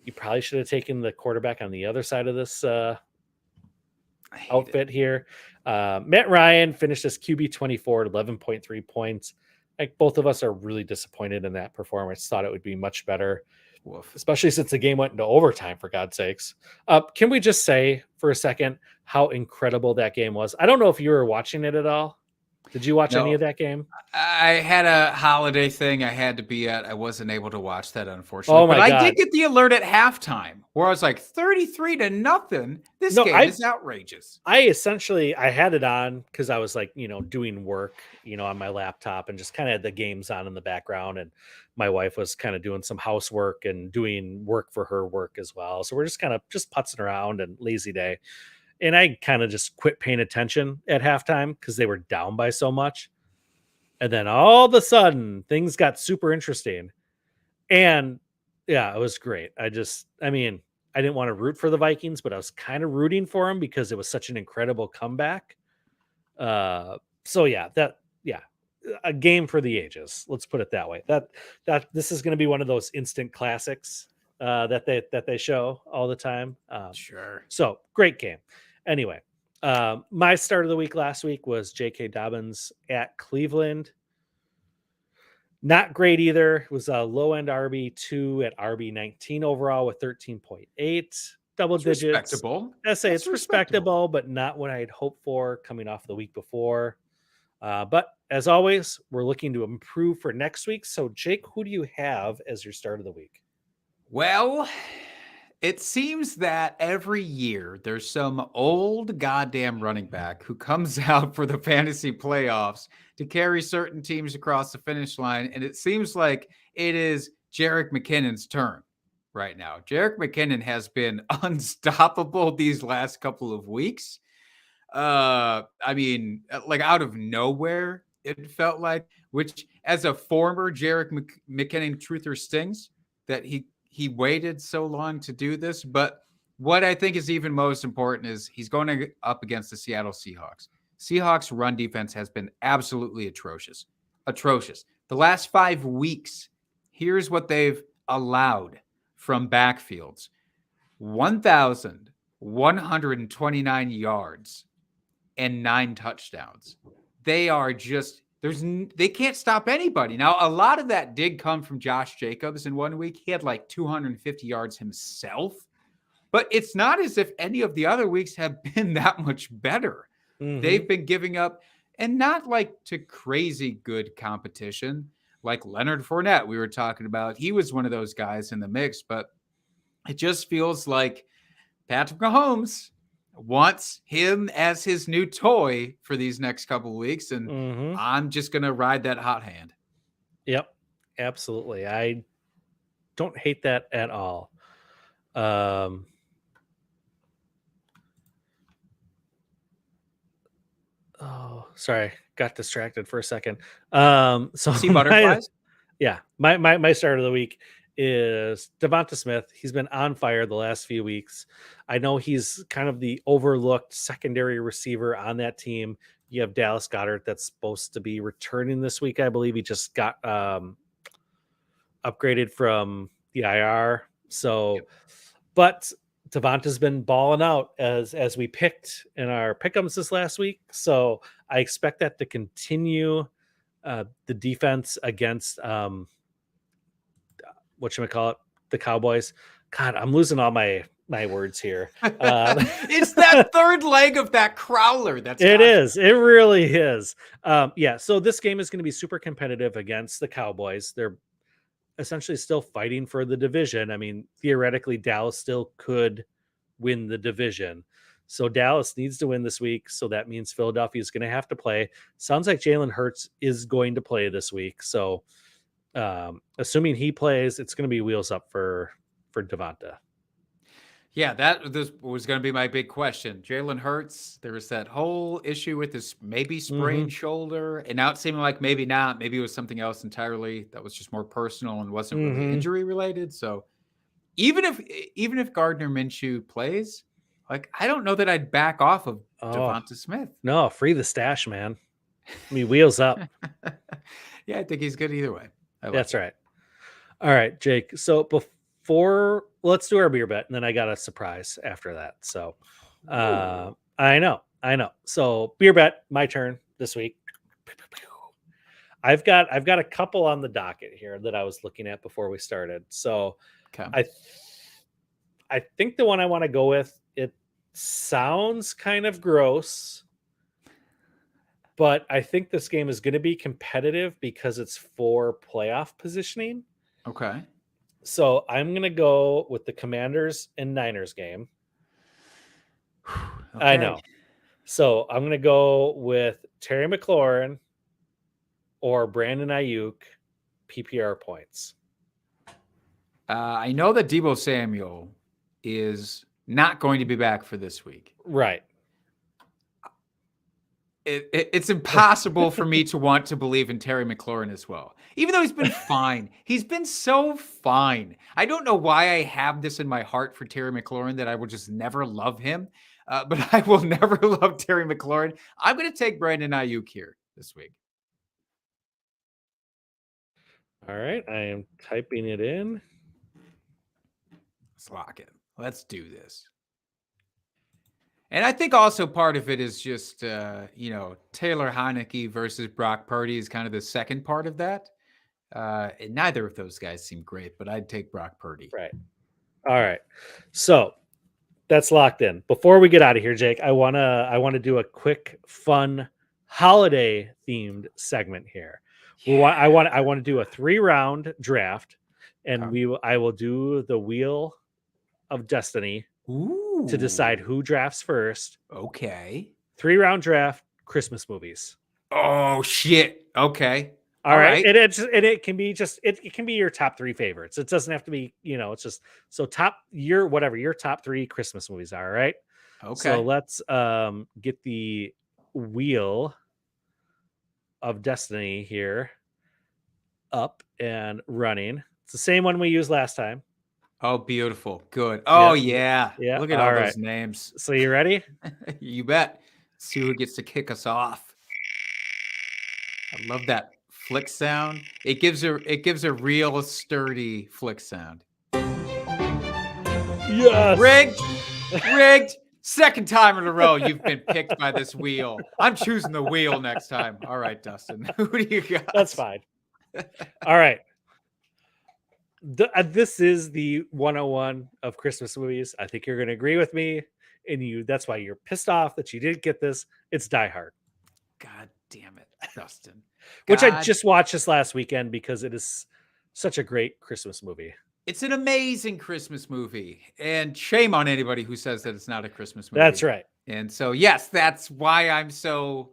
You probably should have taken the quarterback on the other side of this outfit here. Matt Ryan finished as QB 24 at 11.3 points. Like both of us are really disappointed in that performance. Thought it would be much better, especially since the game went into overtime, for God's sakes. Can we just say for a second how incredible that game was? I don't know if you were watching it at all. Did you watch any of that game? I had a holiday thing I had to be at. I wasn't able to watch that, unfortunately. Oh my God. God. I did get the alert at halftime where I was like 33-0. This game is outrageous. I had it on because I was like, doing work, on my laptop and just kind of had the games on in the background. And my wife was kind of doing some housework and doing work for her work as well. So we're just kind of putzing around and lazy day. And I kind of just quit paying attention at halftime because they were down by so much. And then all of a sudden, things got super interesting. And yeah, it was great. I didn't want to root for the Vikings, but I was kind of rooting for them because it was such an incredible comeback. So yeah, a game for the ages. Let's put it that way. That this is going to be one of those instant classics that they show all the time. Sure. So great game. Anyway, my start of the week last week was J.K. Dobbins at Cleveland. Not great either. It was a low-end RB2 at RB19 overall with 13.8. Double digits. Respectable. I say it's respectable, but not what I had hoped for coming off the week before. But as always, we're looking to improve for next week. So, Jake, who do you have as your start of the week? Well, it seems that every year there's some old goddamn running back who comes out for the fantasy playoffs to carry certain teams across the finish line. And it seems like it is Jerick McKinnon's turn right now. Jerick McKinnon has been unstoppable these last couple of weeks. Like out of nowhere, it felt like, which as a former Jerick McKinnon truther stings that he waited so long to do this. But what I think is even most important is he's going up against the Seattle Seahawks. Seahawks run defense has been absolutely atrocious. The last 5 weeks, here's what they've allowed from backfields. 1,129 yards and 9 touchdowns. They are just they can't stop anybody. Now, a lot of that did come from Josh Jacobs in 1 week. He had like 250 yards himself, but it's not as if any of the other weeks have been that much better. Mm-hmm. They've been giving up, and not like to crazy good competition like Leonard Fournette we were talking about. He was one of those guys in the mix, but it just feels like Patrick Mahomes wants him as his new toy for these next couple of weeks, and I'm just going to ride that hot hand. Yep, absolutely. I don't hate that at all. Oh, sorry, got distracted for a second. So see butterflies. My start of the week is Devonta Smith. He's been on fire the last few weeks. I know he's kind of the overlooked secondary receiver on that team. You have Dallas Goedert that's supposed to be returning this week. I believe he just got upgraded from the IR. So, but Devonta's been balling out as we picked in our pick'ems this last week. So I expect that to continue. The defense against whatchamacallit, the Cowboys. God, I'm losing all my words here. It's that third leg of that crowler. It is. It really is. Yeah. So this game is going to be super competitive against the Cowboys. They're essentially still fighting for the division. I mean, theoretically, Dallas still could win the division. So Dallas needs to win this week. So that means Philadelphia is going to have to play. Sounds like Jalen Hurts is going to play this week. So assuming he plays, it's going to be wheels up for Devonta. Yeah, this was going to be my big question. Jalen Hurts, there was that whole issue with his maybe sprained shoulder, and now it's seeming like maybe not. Maybe it was something else entirely that was just more personal and wasn't really injury related. So even if Gardner Minshew plays, like I don't know that I'd back off of Devonta Smith. No, free the stash, man. I mean, wheels up. Yeah, I think he's good either way. That's right. All right, Jake. So let's do our beer bet, and then I got a surprise after that. So I know. So beer bet, my turn this week. I've got a couple on the docket here that I was looking at before we started. So I think the one I want to go with, it sounds kind of gross, but I think this game is going to be competitive because it's for playoff positioning. Okay. So I'm going to go with the Commanders and Niners game. Okay. I know. So I'm going to go with Terry McLaurin or Brandon Ayuk PPR points. I know that Deebo Samuel is not going to be back for this week. Right. It's impossible for me to want to believe in Terry McLaurin as well. Even though he's been fine. He's been so fine. I don't know why I have this in my heart for Terry McLaurin that I will just never love him. But I will never love Terry McLaurin. I'm going to take Brandon Ayuk here this week. All right. I am typing it in. Let's lock it. Let's do this. And I think also part of it is just, Taylor Heineke versus Brock Purdy is kind of the second part of that. And neither of those guys seem great, but I'd take Brock Purdy. Right. All right. So that's locked in. Before we get out of here, Jake, I wanna do a quick, fun, holiday themed segment here. Yeah. I want to do a 3-round draft, and I will do the Wheel of Destiny. Ooh. To decide who drafts first. Okay. 3-round draft, Christmas movies. Oh shit. Okay. All right. And it can be just it can be your top 3 favorites. It doesn't have to be, it's just so your top 3 Christmas movies are, right? Okay. So let's get the Wheel of Destiny here up and running. It's the same one we used last time. Oh, beautiful. Good. Oh, yeah. Look at all those names. So you ready? You bet. Let's see who gets to kick us off. I love that flick sound. It gives a real sturdy flick sound. Yes. Rigged. Second time in a row you've been picked by this wheel. I'm choosing the wheel next time. All right, Dustin. Who do you got? That's fine. All right. This is the 101 of Christmas movies. I think you're going to agree with me, and that's why you're pissed off that you didn't get this. It's Die Hard. God damn it, Dustin. Which I just watched this last weekend because it is such a great Christmas movie. It's an amazing Christmas movie, and shame on anybody who says that it's not a Christmas movie. That's right. And so, yes, that's why I'm so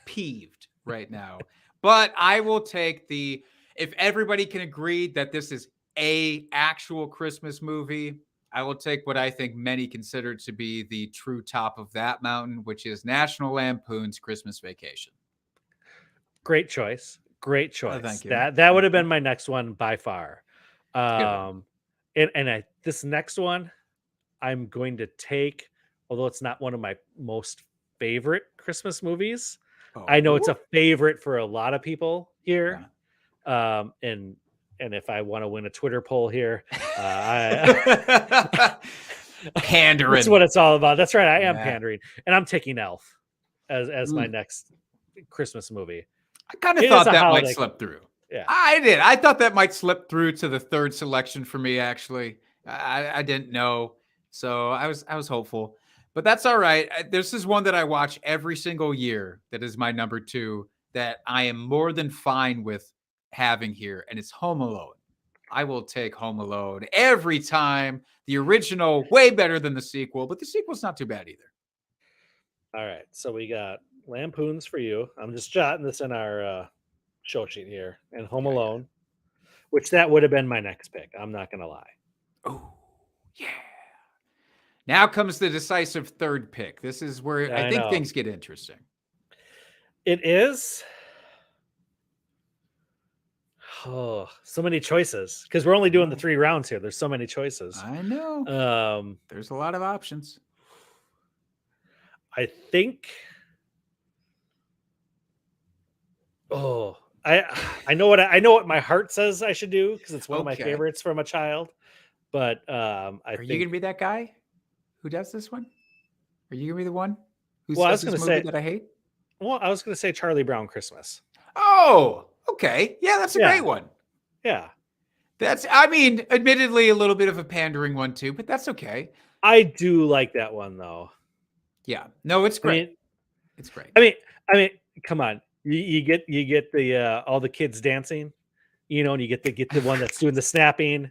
peeved right now. But I will take if everybody can agree that this is a actual Christmas movie, I will take what I think many consider to be the true top of that mountain, which is National Lampoon's Christmas Vacation. Great choice. Oh, thank you. That would have been my next one by far. Good one. This next one, I'm going to take, although it's not one of my most favorite Christmas movies. I know it's a Oh, favorite for a lot of people here. yeah. And if I want to win a Twitter poll here, I that's Pandering. what it's all about. That's right. I am Yeah. pandering, and I'm taking Elf as my Ooh. next Christmas movie. I kind of It is thought a that might holiday. slip through. Yeah. I did. I thought that might slip through to the third selection for me. Actually, I didn't know, so I was hopeful, but that's all right. This is one that I watch every single year. That is my number 2. That I am more than fine with having here, and it's Home Alone. I will take Home Alone every time. The original, way better than the sequel, but the sequel's not too bad either. All right. So we got Lampoons for you. I'm just jotting this in our show sheet here, and Home Yeah, yeah. Alone, which that would have been my next pick. I'm not gonna lie. Oh, yeah. Now comes the decisive third pick. This is where I I think know. things get interesting. It is. Oh, so many choices because we're only doing the 3 rounds here. There's so many choices. I know. There's a lot of options. I think. Oh, I know what my heart says I should do because it's one of my Okay. favorites from a child. But Are you gonna be that guy who does this one? Are you gonna be the one who Well, I says was this gonna movie say. that I hate? Well, I was gonna say Charlie Brown Christmas. Oh, okay. Yeah, that's a Yeah. great one. Yeah, I mean, admittedly, a little bit of a pandering one too, but that's okay. I do like that one though. Yeah. No, it's I great. mean, It's great. I mean, come on. You get the all the kids dancing, and you get the one that's doing the snapping.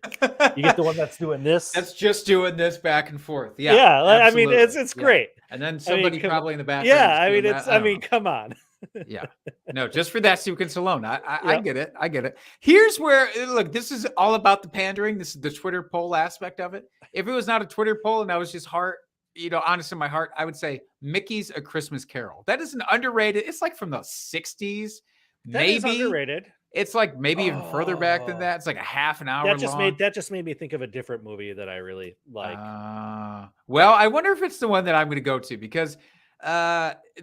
You get the one that's doing this. That's just doing this back and forth. Yeah. Yeah, I mean, absolutely. it's Yeah. great. And then somebody come- probably in the background. Yeah, is I doing mean, that. I don't know. come on. Yeah. No, just for that sequence alone. I Yep. get it. I get it. Here's where look, this is all about the pandering. This is the Twitter poll aspect of it. If it was not a Twitter poll and I was just honest in my heart, I would say Mickey's A Christmas Carol. That is an underrated, it's like from the 60s. That is Maybe underrated. it's like maybe even further back than Oh. that. It's like a half an hour That just long. made me think of a different movie that I really like. Well, I wonder if it's the one that I'm going to go to because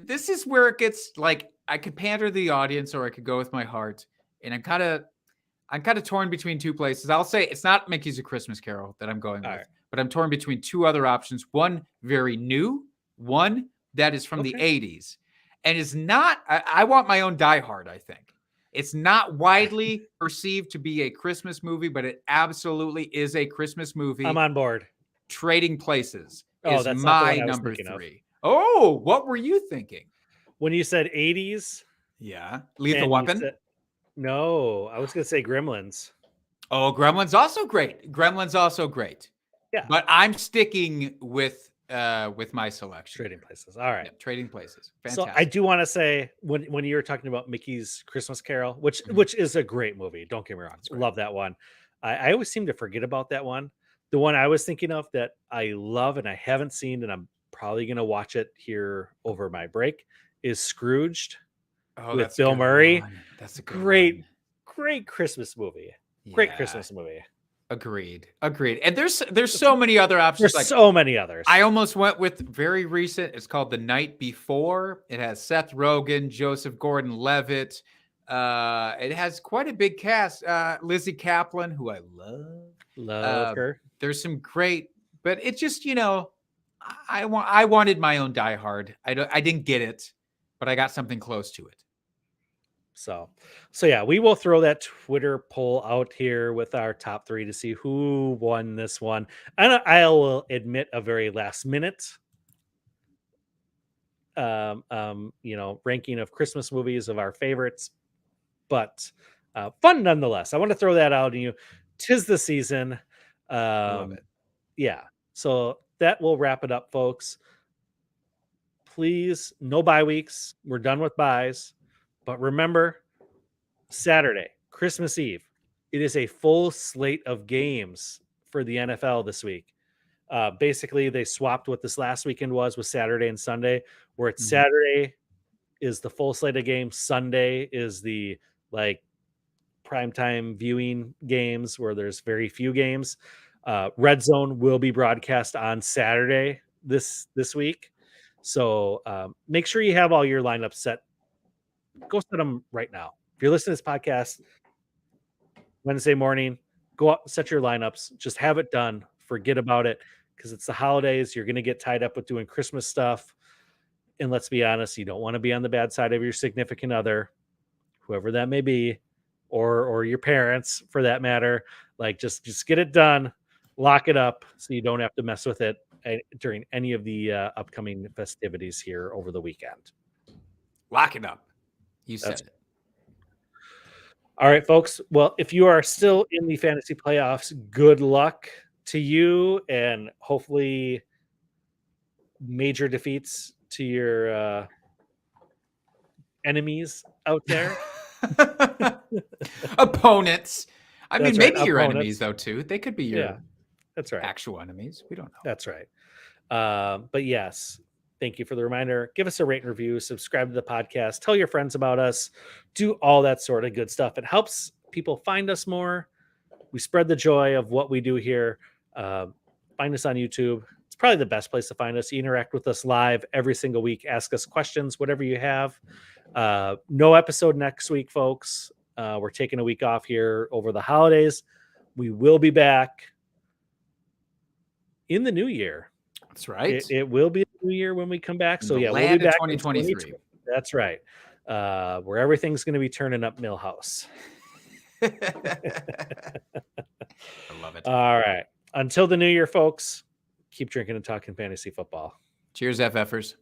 this is where it gets like I could pander to the audience or I could go with my heart, and I'm kind of torn between two places. I'll say it's not Mickey's A Christmas Carol that I'm going with, right. but I'm torn between two other options. One very new, one that is from the Okay. 80s, and is not. I want my own Die Hard. I think it's not widely perceived to be a Christmas movie, but it absolutely is a Christmas movie. I'm on board. Trading Places Oh, is that's not the my one I was number thinking of. 3. Oh, what were you thinking? When you said 80s, Yeah. and Lethal you Weapon? said- no, I was going to say Gremlins. Oh, Gremlins also great. Gremlins also great. Yeah. But I'm sticking with my selection. Trading Places. All right. Yeah, Trading Places. So Fantastic. I do want to say when you were talking about Mickey's Christmas Carol, which Mhm. which is a great movie, don't get me wrong, great. love that one. I always seem to forget about that one. The one I was thinking of that I love and I haven't seen, and I'm probably gonna watch it here over my break, is Scrooged Oh, with that's a Bill good Murray. one. That's a good Great, one. great Christmas movie. Great Yeah, Christmas movie. Agreed. And there's so many other options. There's Like so many others. I almost went with very recent. It's called The Night Before. It has Seth Rogen, Joseph Gordon-Levitt. It has quite a big cast. Lizzie Kaplan, who I love. her. There's some great, but it just I wanted my own Die Hard. I didn't get it, but I got something close to it. So yeah, we will throw that Twitter poll out here with our top 3 to see who won this one. And I will admit a very last minute ranking of Christmas movies of our favorites, but fun nonetheless. I want to throw that out to you. 'Tis the season. I love it. Yeah. So that will wrap it up, folks. Please, no bye weeks. We're done with buys. But remember, Saturday, Christmas Eve, it is a full slate of games for the NFL this week. Basically, they swapped what this last weekend was with Saturday and Sunday, where it's Mhm. Saturday is the full slate of games. Sunday is the primetime viewing games where there's very few games. Red Zone will be broadcast on Saturday this week. So make sure you have all your lineups set. Go set them right now. If you're listening to this podcast Wednesday morning, go out, set your lineups, just have it done. Forget about it because it's the holidays. You're going to get tied up with doing Christmas stuff. And let's be honest, you don't want to be on the bad side of your significant other, whoever that may be, or your parents for that matter. Like just get it done, lock it up so you don't have to mess with it during any of the upcoming festivities here over the weekend. Lock it up. You said it. All right, folks. Well, if you are still in the fantasy playoffs, good luck to you, and hopefully major defeats to your enemies out there. Opponents. I mean, That's maybe right, your opponents. enemies, though, too. They could be your that's right. actual enemies. We don't know. That's right. But yes, thank you for the reminder. Give us a rate and review, subscribe to the podcast, tell your friends about us, do all that sort of good stuff. It helps people find us more. We spread the joy of what we do here. Find us on YouTube. It's probably the best place to find us. You interact with us live every single week. Ask us questions, whatever you have. No episode next week, folks. We're taking a week off here over the holidays. We will be back in the new year. That's right. It will be the new year when we come back. So we'll be back 2023. That's right. Where everything's going to be turning up Millhouse. I love it. All right. Until the new year, folks, keep drinking and talking fantasy football. Cheers, FFers.